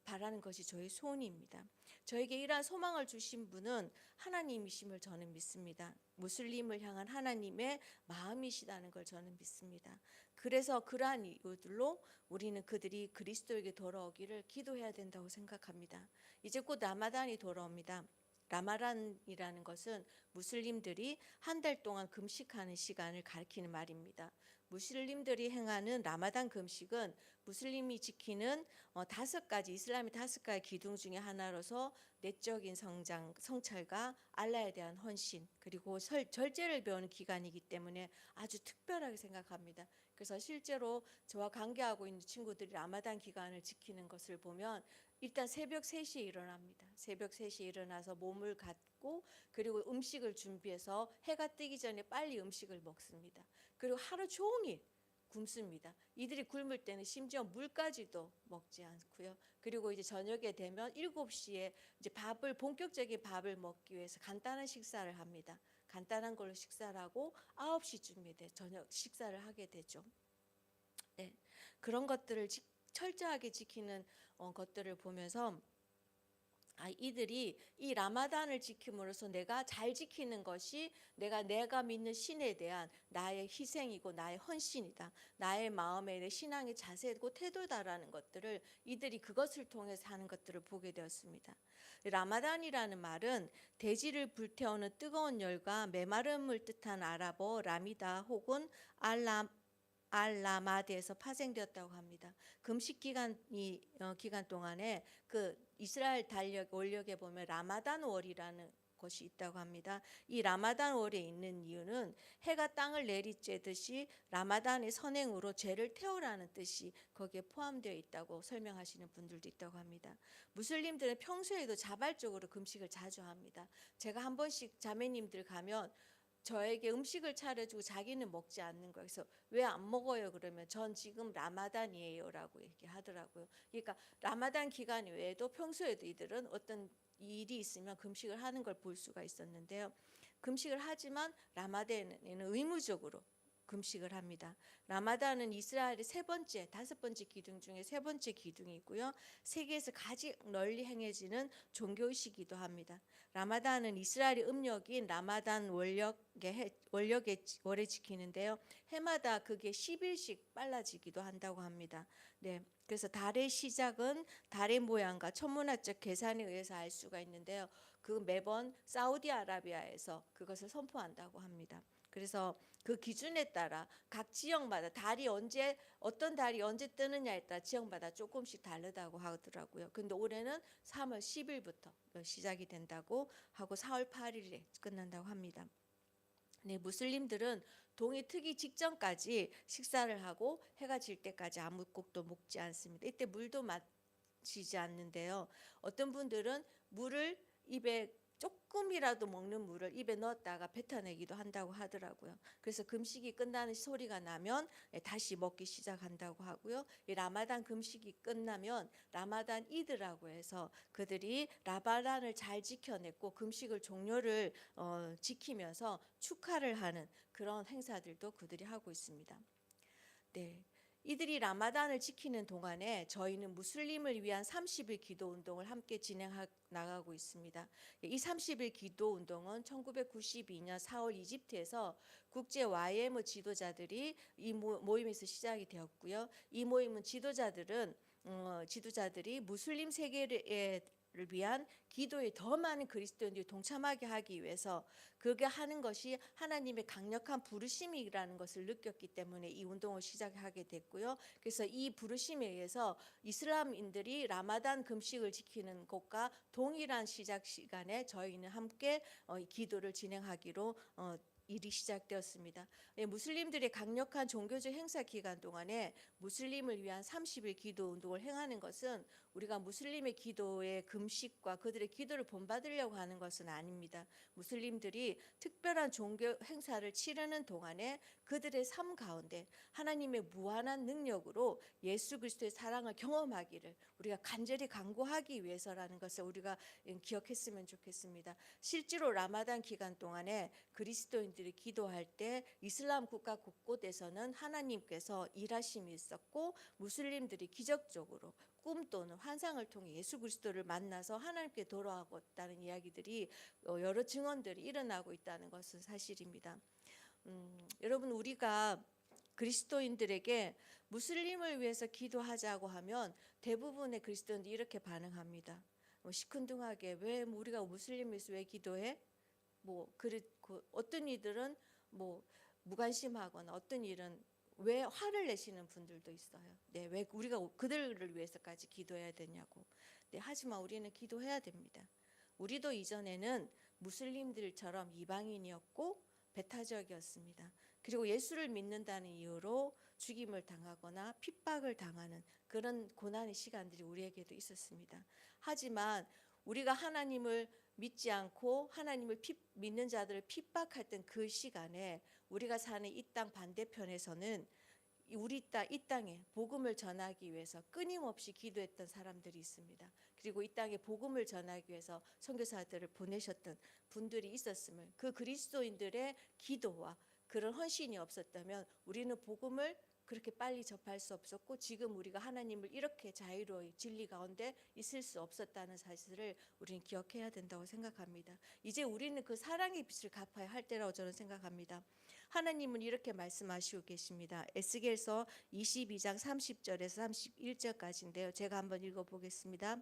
바라는 것이 저의 소원입니다. 저에게 이러한 소망을 주신 분은 하나님이심을 저는 믿습니다. 무슬림을 향한 하나님의 마음이시다는 걸 저는 믿습니다. 그래서 그러한 이유들로 우리는 그들이 그리스도에게 돌아오기를 기도해야 된다고 생각합니다. 이제 곧 라마단이 돌아옵니다. 라마단이라는 것은 무슬림들이 한 달 동안 금식하는 시간을 가리키는 말입니다. 무슬림들이 행하는 라마단 금식은 무슬림이 지키는 5가지 이슬람의 5가지 기둥 중에 하나로서 내적인 성찰과 알라에 대한 헌신 그리고 절제를 배우는 기간이기 때문에 아주 특별하게 생각합니다. 그래서 실제로 저와 관계하고 있는 친구들이 라마단 기간을 지키는 것을 보면 일단 새벽 3시에 일어납니다. 새벽 3시에 일어나서 몸을 갖고 그리고 음식을 준비해서 해가 뜨기 전에 빨리 음식을 먹습니다. 그리고 하루 종일 굶습니다. 이들이 굶을 때는 심지어 물까지도 먹지 않고요. 그리고 이제 저녁에 되면 7시에 이제 본격적인 밥을 먹기 위해서 간단한 식사를 합니다. 간단한 걸로 식사를 하고 9시쯤에 저녁 식사를 하게 되죠. 그런 것들을 철저하게 지키는 것들을 보면서 이들이 이 라마단을 지킴으로써 내가 잘 지키는 것이 내가 믿는 신에 대한 나의 희생이고 나의 헌신이다. 나의 마음의 내 신앙의 자세고 태도다라는 것들을 이들이 그것을 통해서 하는 것들을 보게 되었습니다. 라마단이라는 말은 대지를 불태우는 뜨거운 열과 메마름을 뜻한 아랍어 라미다 혹은 알라마드에서 파생되었다고 합니다. 금식 기간 동안에 그 이스라엘 원력에 보면 라마단 월이라는 것이 있다고 합니다. 이 라마단 월에 있는 이유는 해가 땅을 내리쬐듯이 라마단의 선행으로 죄를 태우라는 뜻이 거기에 포함되어 있다고 설명하시는 분들도 있다고 합니다. 무슬림들은 평소에도 자발적으로 금식을 자주 합니다. 제가 한 번씩 자매님들 가면 저에게 음식을 차려주고 자기는 먹지 않는 거예요. 그래서 왜 안 먹어요? 그러면 전 지금 라마단이에요라고 얘기하더라고요. 그러니까 라마단 기간 외에도 평소에도 이들은 어떤 일이 있으면 금식을 하는 걸 볼 수가 있었는데요. 금식을 하지만 라마단에는 의무적으로 금식을 합니다. 라마단은 이스라엘의 다섯 번째 기둥 중에 세 번째 기둥이고요. 세계에서 가장 널리 행해지는 종교의식이기도 합니다. 라마단은 이스라엘의 음력인 라마단 월에 지키는데요. 해마다 그게 10일씩 빨라지기도 한다고 합니다. 네. 그래서 달의 시작은 달의 모양과 천문학적 계산에 의해서 알 수가 있는데요. 그 매번 사우디아라비아에서 그것을 선포한다고 합니다. 그래서 그 기준에 따라 각 지역마다 어떤 달이 언제 뜨느냐에 따라 지역마다 조금씩 다르다고 하더라고요. 근데 올해는 3월 10일부터 시작이 된다고 하고 4월 8일에 끝난다고 합니다. 네, 무슬림들은 동이 트기 직전까지 식사를 하고 해가 질 때까지 아무 곡도 먹지 않습니다. 이때 물도 마시지 않는데요. 어떤 분들은 물을 입에 조금이라도 먹는 물을 입에 넣었다가 뱉어내기도 한다고 하더라고요. 그래서 금식이 끝나는 소리가 나면 다시 먹기 시작한다고 하고요. 이 라마단 금식이 끝나면 라마단 이드라고 해서 그들이 라마단을 잘 지켜냈고 금식을 종료를 지키면서 축하를 하는 그런 행사들도 그들이 하고 있습니다. 네. 이들이 라마단을 지키는 동안에 저희는 무슬림을 위한 30일 기도 운동을 함께 나가고 있습니다. 이 30일 기도 운동은 1992년 4월 이집트에서 국제 YM 지도자들이 이 모임에서 시작이 되었고요. 이 모임은 지도자들이 무슬림 세계를 위한 기도에 더 많은 그리스도인들이 동참하게 하기 위해서 그렇게 하는 것이 하나님의 강력한 부르심이라는 것을 느꼈기 때문에 이 운동을 시작하게 됐고요. 그래서 이 부르심에 의해서 이슬람인들이 라마단 금식을 지키는 것과 동일한 시작 시간에 저희는 함께 기도를 진행하기로 일이 시작되었습니다. 무슬림들의 강력한 종교적 행사 기간 동안에 무슬림을 위한 30일 기도 운동을 행하는 것은 우리가 무슬림의 기도의 금식과 그들의 기도를 본받으려고 하는 것은 아닙니다. 무슬림들이 특별한 종교 행사를 치르는 동안에 그들의 삶 가운데 하나님의 무한한 능력으로 예수 그리스도의 사랑을 경험하기를 우리가 간절히 간구하기 위해서라는 것을 우리가 기억했으면 좋겠습니다. 실제로 라마단 기간 동안에 그리스도인들이 기도할 때 이슬람 국가 곳곳에서는 하나님께서 일하심이 있었고 무슬림들이 기적적으로 꿈 또는 환상을 통해 예수 그리스도를 만나서 하나님께 돌아왔다는 이야기들이 여러 증언들이 일어나고 있다는 것은 사실입니다. 여러분 우리가 그리스도인들에게 무슬림을 위해서 기도하자고 하면 대부분의 그리스도인들이 이렇게 반응합니다. 시큰둥하게 왜 우리가 무슬림을 위해서 왜 기도해? 어떤 이들은 무관심하거나 어떤 일은 왜 화를 내시는 분들도 있어요. 네, 왜 우리가 그들을 위해서까지 기도해야 되냐고. 네, 하지만 우리는 기도해야 됩니다. 우리도 이전에는 무슬림들처럼 이방인이었고 배타적이었습니다. 그리고 예수를 믿는다는 이유로 죽임을 당하거나 핍박을 당하는 그런 고난의 시간들이 우리에게도 있었습니다. 하지만 우리가 하나님을 믿지 않고 하나님을 믿는 자들을 핍박했던 그 시간에 우리가 사는 이 땅 반대편에서는 이 땅에 복음을 전하기 위해서 끊임없이 기도했던 사람들이 있습니다. 그리고 이 땅에 복음을 전하기 위해서 선교사들을 보내셨던 분들이 있었음을 그 그리스도인들의 기도와 그런 헌신이 없었다면 우리는 복음을 그렇게 빨리 접할 수 없었고 지금 우리가 하나님을 이렇게 자유로이 진리 가운데 있을 수 없었다는 사실을 우리는 기억해야 된다고 생각합니다. 이제 우리는 그 사랑의 빚을 갚아야 할 때라고 저는 생각합니다. 하나님은 이렇게 말씀하시고 계십니다. 에스겔서 22장 30절에서 31절까지인데요. 제가 한번 읽어보겠습니다.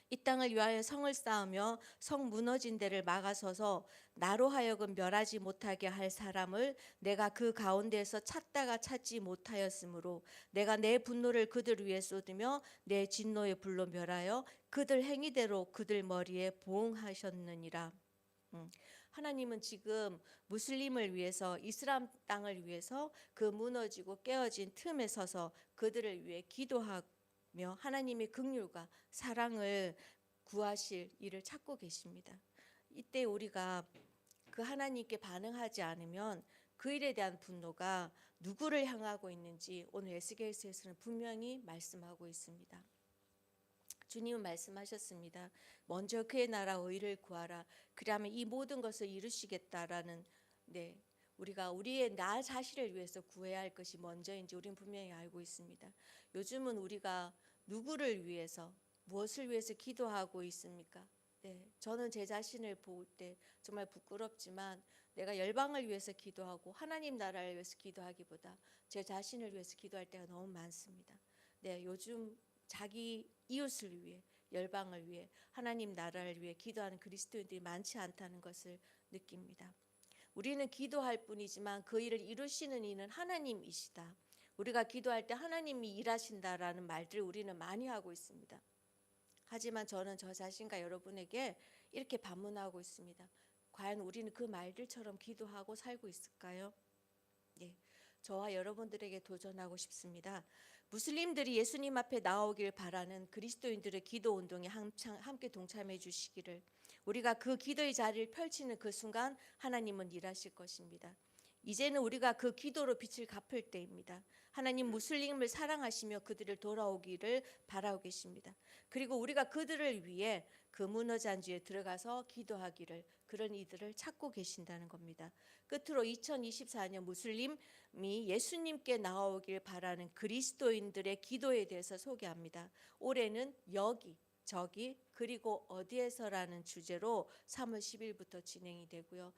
이 땅을 위하여 성을 쌓으며 성 무너진 데를 막아서서 나로 하여금 멸하지 못하게 할 사람을 내가 그 가운데에서 찾다가 찾지 못하였으므로 내가 내 분노를 그들 위에 쏟으며 내 진노의 불로 멸하여 그들 행위대로 그들 머리에 보응하셨느니라. 하나님은 지금 무슬림을 위해서 이슬람 땅을 위해서 그 무너지고 깨어진 틈에 서서 그들을 위해 기도하고 하나님의 긍휼과 사랑을 구하실 일을 찾고 계십니다. 이때 우리가 그 하나님께 반응하지 않으면 그 일에 대한 분노가 누구를 향하고 있는지 오늘 에스겔서에서는 분명히 말씀하고 있습니다. 주님은 말씀하셨습니다. 먼저 그의 나라 의를 구하라. 그러면 이 모든 것을 이루시겠다라는 우리가 우리의 나 자신을 위해서 구해야 할 것이 먼저인지 우리는 분명히 알고 있습니다. 요즘은 우리가 누구를 위해서 무엇을 위해서 기도하고 있습니까? 저는 제 자신을 볼 때 정말 부끄럽지만 내가 열방을 위해서 기도하고 하나님 나라를 위해서 기도하기보다 제 자신을 위해서 기도할 때가 너무 많습니다. 요즘 자기 이웃을 위해 열방을 위해 하나님 나라를 위해 기도하는 그리스도인들이 많지 않다는 것을 느낍니다. 우리는 기도할 뿐이지만 그 일을 이루시는 이는 하나님이시다. 우리가 기도할 때 하나님이 일하신다라는 말들을 우리는 많이 하고 있습니다. 하지만 저는 저 자신과 여러분에게 이렇게 반문하고 있습니다. 과연 우리는 그 말들처럼 기도하고 살고 있을까요? 저와 여러분들에게 도전하고 싶습니다. 무슬림들이 예수님 앞에 나오길 바라는 그리스도인들의 기도 운동에 함께 동참해 주시기를, 우리가 그 기도의 자리를 펼치는 그 순간 하나님은 일하실 것입니다. 이제는 우리가 그 기도로 빛을 갚을 때입니다. 하나님 무슬림을 사랑하시며 그들을 돌아오기를 바라고 계십니다. 그리고 우리가 그들을 위해 그 무너잔지에 들어가서 기도하기를, 그런 이들을 찾고 계신다는 겁니다. 끝으로 2024년 무슬림이 예수님께 나오길 바라는 그리스도인들의 기도에 대해서 소개합니다. 올해는 여기, 저기, 그리고 어디에서라는 주제로 3월 10일부터 진행이 되고요.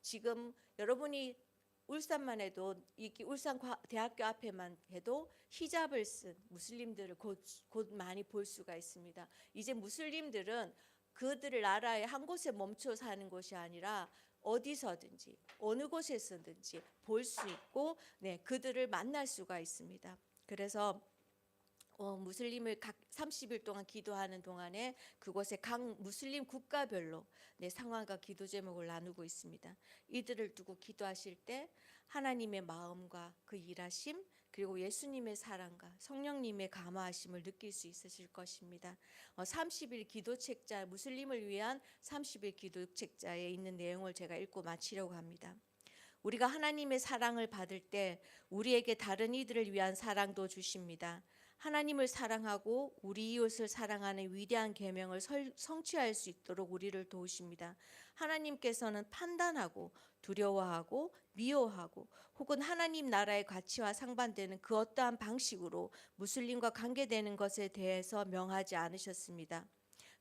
지금 여러분이 울산만 해도 울산 대학교 앞에만 해도 히잡을 쓴 무슬림들을 곧 많이 볼 수가 있습니다. 이제 무슬림들은 그들을 나라의 한 곳에 멈춰 사는 것이 아니라 어디서든지 어느 곳에서든지 볼 수 있고 그들을 만날 수가 있습니다. 그래서 무슬림을 각 30일 동안 기도하는 동안에 그곳에 각 무슬림 국가별로 상황과 기도 제목을 나누고 있습니다. 이들을 두고 기도하실 때 하나님의 마음과 그 일하심, 그리고 예수님의 사랑과 성령님의 감화하심을 느낄 수 있으실 것입니다. 30일 기도책자, 무슬림을 위한 30일 기도책자에 있는 내용을 제가 읽고 마치려고 합니다. 우리가 하나님의 사랑을 받을 때 우리에게 다른 이들을 위한 사랑도 주십니다. 하나님을 사랑하고 우리 이웃을 사랑하는 위대한 계명을 성취할 수 있도록 우리를 도우십니다. 하나님께서는 판단하고 두려워하고 미워하고 혹은 하나님 나라의 가치와 상반되는 그 어떠한 방식으로 무슬림과 관계되는 것에 대해서 명하지 않으셨습니다.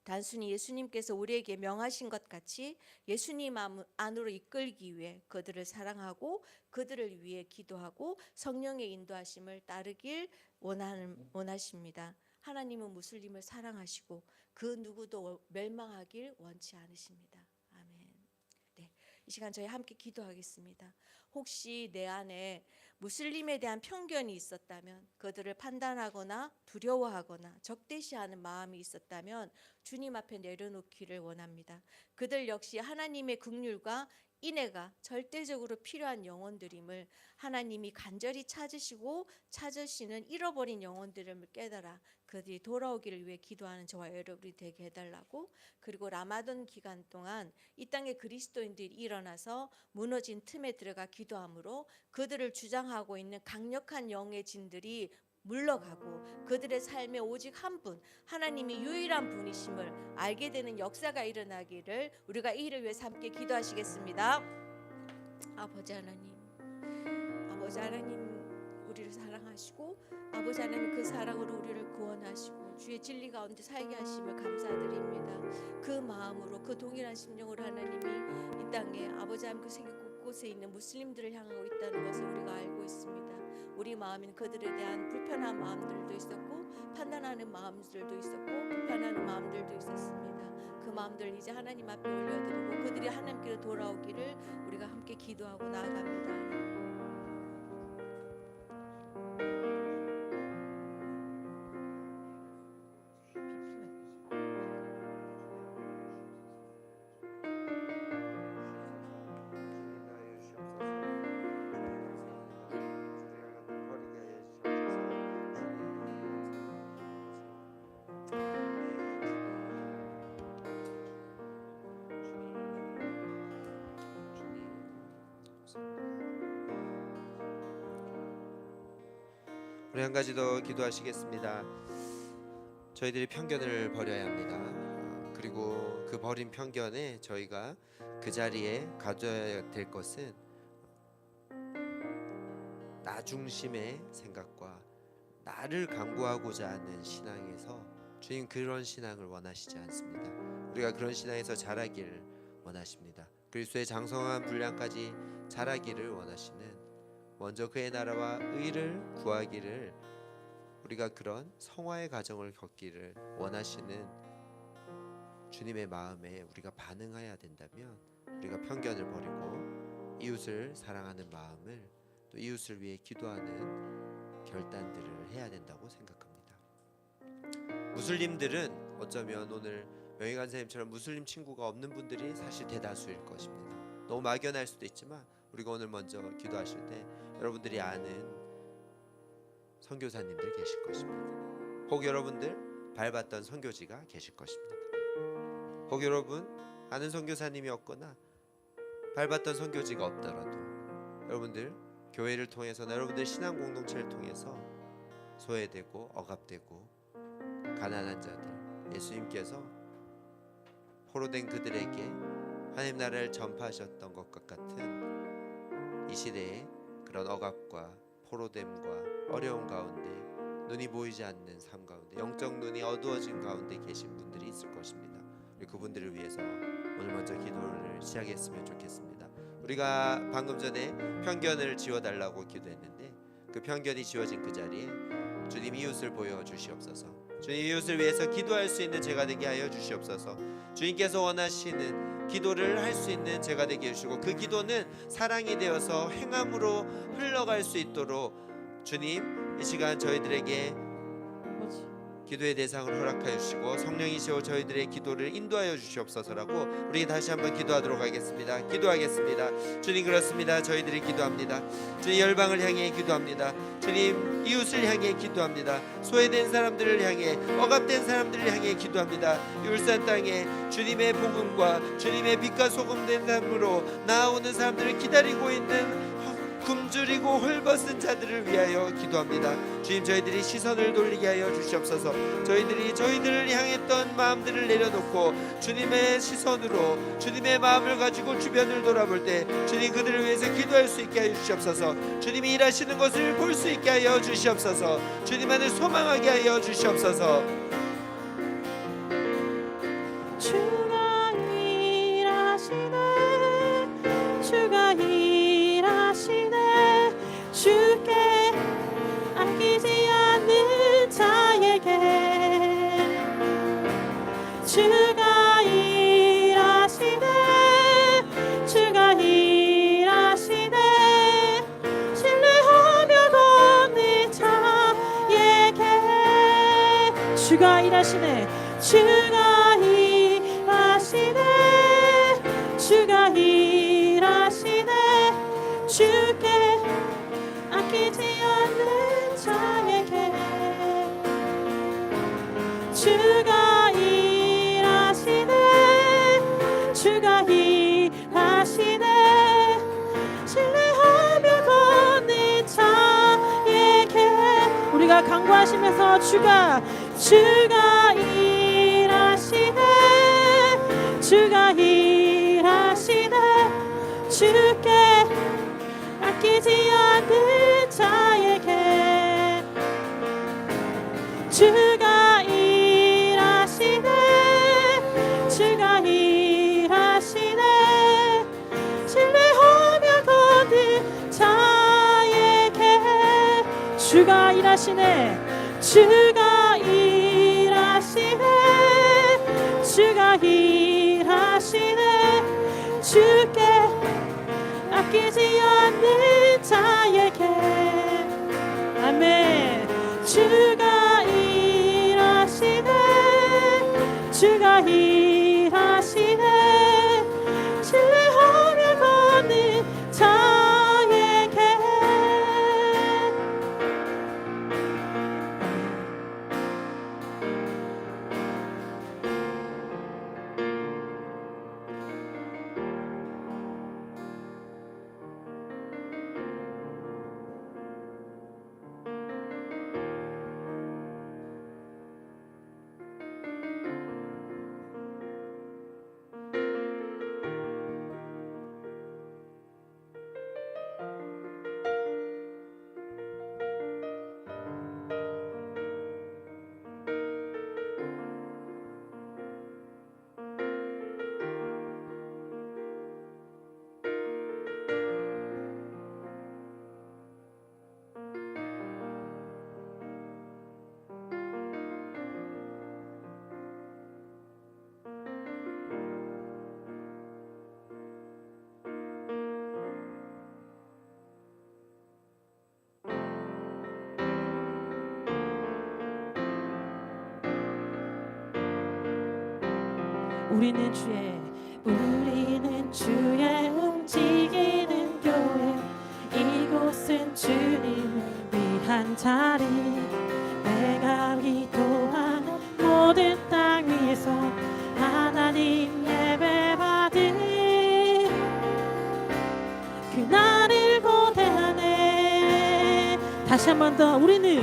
단순히 예수님께서 우리에게 명하신 것 같이 예수님 안으로 이끌기 위해 그들을 사랑하고 그들을 위해 기도하고 성령의 인도하심을 따르길 원하십니다. 하나님은 무슬림을 사랑하시고 그 누구도 멸망하길 원치 않으십니다. 아멘. 이 시간 저희 함께 기도하겠습니다. 혹시 내 안에 무슬림에 대한 편견이 있었다면, 그들을 판단하거나 두려워하거나 적대시하는 마음이 있었다면 주님 앞에 내려놓기를 원합니다. 그들 역시 하나님의 긍휼과 인애가 절대적으로 필요한 영혼들임을 하나님이 간절히 찾으시는 잃어버린 영혼들을 깨달아 그들이 돌아오기를 위해 기도하는 저와 여러분이 되게 해달라고, 그리고 라마단 기간 동안 이 땅의 그리스도인들이 일어나서 무너진 틈에 들어가 기도함으로 그들을 주장하고 있는 강력한 영의 진들이 물러가고 그들의 삶에 오직 한 분, 하나님이 유일한 분이심을 알게 되는 역사가 일어나기를 우리가 이 일을 위해서 함께 기도하시겠습니다. 아버지 하나님, 우리를 사랑하시고 아버지 하나님 그 사랑으로 우리를 구원하시고 주의 진리 가운데 살게 하심을 감사드립니다. 그 마음으로 그 동일한 심령으로 하나님이 이 땅에 아버지 하나님 그 세계 곳곳에 있는 무슬림들을 향하고 있다는 것을 우리가 알고 있습니다. 우리 마음인 그들에 대한 불편한 마음들도 있었고 판단하는 마음들도 있었고 불편하는 마음들도 있었습니다. 그 마음들 이제 하나님 앞에 올려드리고 그들이 하나님께로 돌아오기를 우리가 함께 기도하고 나아갑니다. 우리 한 가지 더 기도하시겠습니다. 저희들이 편견을 버려야 합니다. 그리고 그 버린 편견에 저희가 그 자리에 가져야 될 것은 나 중심의 생각과 나를 강구하고자 하는 신앙에서 주님 그런 신앙을 원하시지 않습니다. 우리가 그런 신앙에서 자라기를 원하십니다. 그리스도의 장성한 분량까지 자라기를 원하시는 먼저 그의 나라와 의를 구하기를 우리가 그런 성화의 과정을 겪기를 원하시는 주님의 마음에 우리가 반응해야 된다면 우리가 편견을 버리고 이웃을 사랑하는 마음을 또 이웃을 위해 기도하는 결단들을 해야 된다고 생각합니다. 무슬림들은 어쩌면 오늘 명희 간사님처럼 무슬림 친구가 없는 분들이 사실 대다수일 것입니다. 너무 막연할 수도 있지만 우리가 오늘 먼저 기도하실 때 여러분들이 아는 선교사님들 계실 것입니다. 혹 여러분들 밟았던 선교지가 계실 것입니다. 혹 여러분 아는 선교사님이 없거나 밟았던 선교지가 없더라도 여러분들 교회를 통해서나 여러분들 신앙 공동체를 통해서 소외되고 억압되고 가난한 자들 예수님께서 포로된 그들에게 하나님 나라를 전파하셨던 것과 같은 이 시대에 그런 억압과 포로됨과 어려움 가운데 눈이 보이지 않는 삶 가운데 영적 눈이 어두워진 가운데 계신 분들이 있을 것입니다. 우리 그분들을 위해서 오늘 먼저 기도를 시작했으면 좋겠습니다. 우리가 방금 전에 편견을 지워달라고 기도했는데 그 편견이 지워진 그 자리에 주님 이웃을 보여주시옵소서. 주님 이웃을 위해서 기도할 수 있는 제가 되게 하여 주시옵소서. 주님께서 원하시는 기도를 할 수 있는 제가 되게 해주시고 그 기도는 사랑이 되어서 행함으로 흘러갈 수 있도록 주님 이 시간 저희들에게 기도의 대상을 허락하여 주시고 성령이시오 저희들의 기도를 인도하여 주시옵소서라고 우리 다시 한번 기도하도록 하겠습니다. 기도하겠습니다. 주님 그렇습니다. 저희들이 기도합니다. 주님 열방을 향해 기도합니다. 주님 이웃을 향해 기도합니다. 소외된 사람들을 향해 억압된 사람들을 향해 기도합니다. 울산 땅에 주님의 복음과 주님의 빛과 소금 된 삶으로 나아오는 사람들을 기다리고 있는 굶주리고 헐벗은 자들을 위하여 기도합니다. 주님 저희들이 시선을 돌리게 하여 주시옵소서. 저희들이 저희들을 향했던 마음들을 내려놓고 주님의 시선으로 주님의 마음을 가지고 주변을 돌아볼 때 주님 그들을 위해서 기도할 수 있게 하여 주시옵소서. 주님이 일하시는 것을 볼 수 있게 하여 주시옵소서. 주님 안을 소망하게 하여 주시옵소서. 주가 일하시네 주가 일하시네 주께 아끼지 않는 자에게 주가 일하시네 주가 일하시네 신뢰하며 걷는 자에게 주가 일하시네 주가 일하시네 주가 일하시네 주께 아끼지 않는 자에게 주가 일하시네 주가 일하시네 신뢰하며 걷는 자에게 우리가 강구하시면서 주가 일하시네 주가 일하시네 주께 아끼지 않는 자에게 일하시네. 주가 일하시네. 주가 일하시네. 주께 아끼지 않는 자에게. 아멘. 주가 일하시네. 주가 일하시네. 신뢰하며 걷는 자에게. 우리는 주의 움직이는 교회. 이곳은 주님을 위한 자리. 내가 기도하는 모든 땅 위에서 하나님 예배받은 그날을 고대하네. 다시 한 번 더. 우리는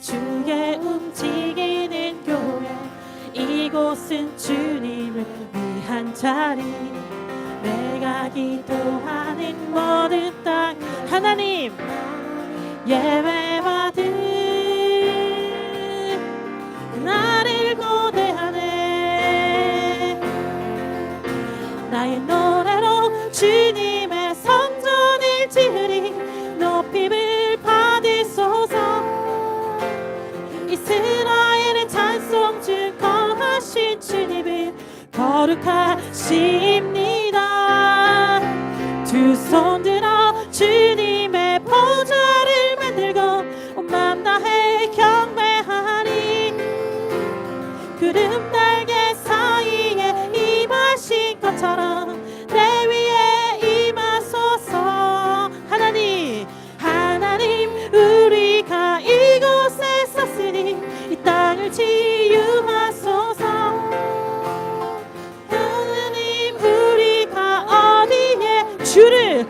주의 움직이는 교회. 이곳은 주님을 위한 자리. 내가 기도하는 모든 땅 하나님 예배받은 나를 고대하네. 나의 노래로 주님의 성전을 지으리. 높임을 받으소서. 이스라엘의 찬송 중 거하신 주님을 거룩하십니다. 두 손 들어 주님의 보좌를 만들고 온 맘 다해 경배하리. 구름 날개 사이에 임하신 것처럼 내 위에 임하소서. 하나님 우리가 이곳에 섰으니 이 땅을 치유하소서. 하나님 우리가 어디에 주를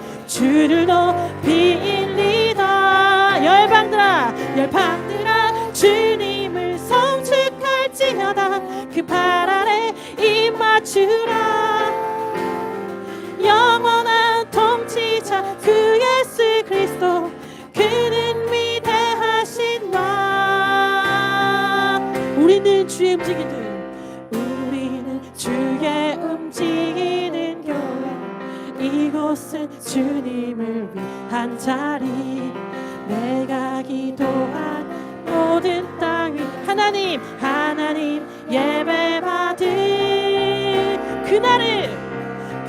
높이리다. 열방들아 주님을 송축할지어다. 그 발 아래 입 맞추라. 영원한 통치자 그 예수 그리스도. 그는 위대하신 나. 우리는 주의 움직이는 교회. 이곳은 주님을 위한 자리. 내가 기도한 모든 땅 위 하나님 예배받은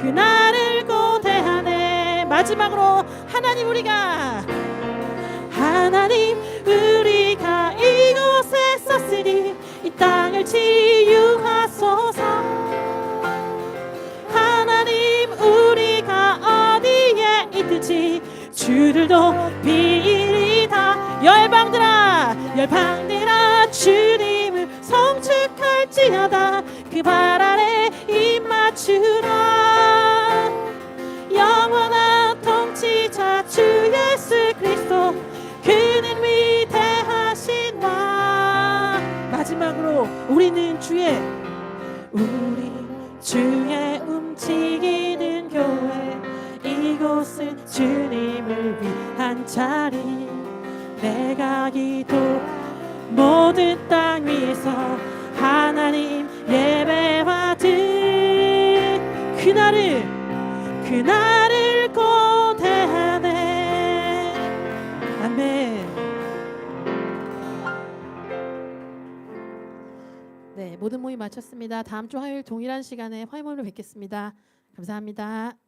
그날을 고대하네. 마지막으로 하나님 우리가 이곳에 섰으니 이 땅을 치유하소서. 하나님 우리가 어디에 있든지 주를 높이리다. 열방들아 주님을 송축할지어다. 그 발 아래 입 맞추라. 영원한 통치자 주 예수 그리스도. 그는 위대하신 와. 마지막으로 우리는 주의 움직이는 교회. 이곳은 주님을 위한 자리. 내가 기도한 모든 땅 위에서 하나님 예배받은 그날을 고대하네. 아멘. 모든 모임 마쳤습니다. 다음 주 화요일 동일한 시간에 화요일로 뵙겠습니다. 감사합니다.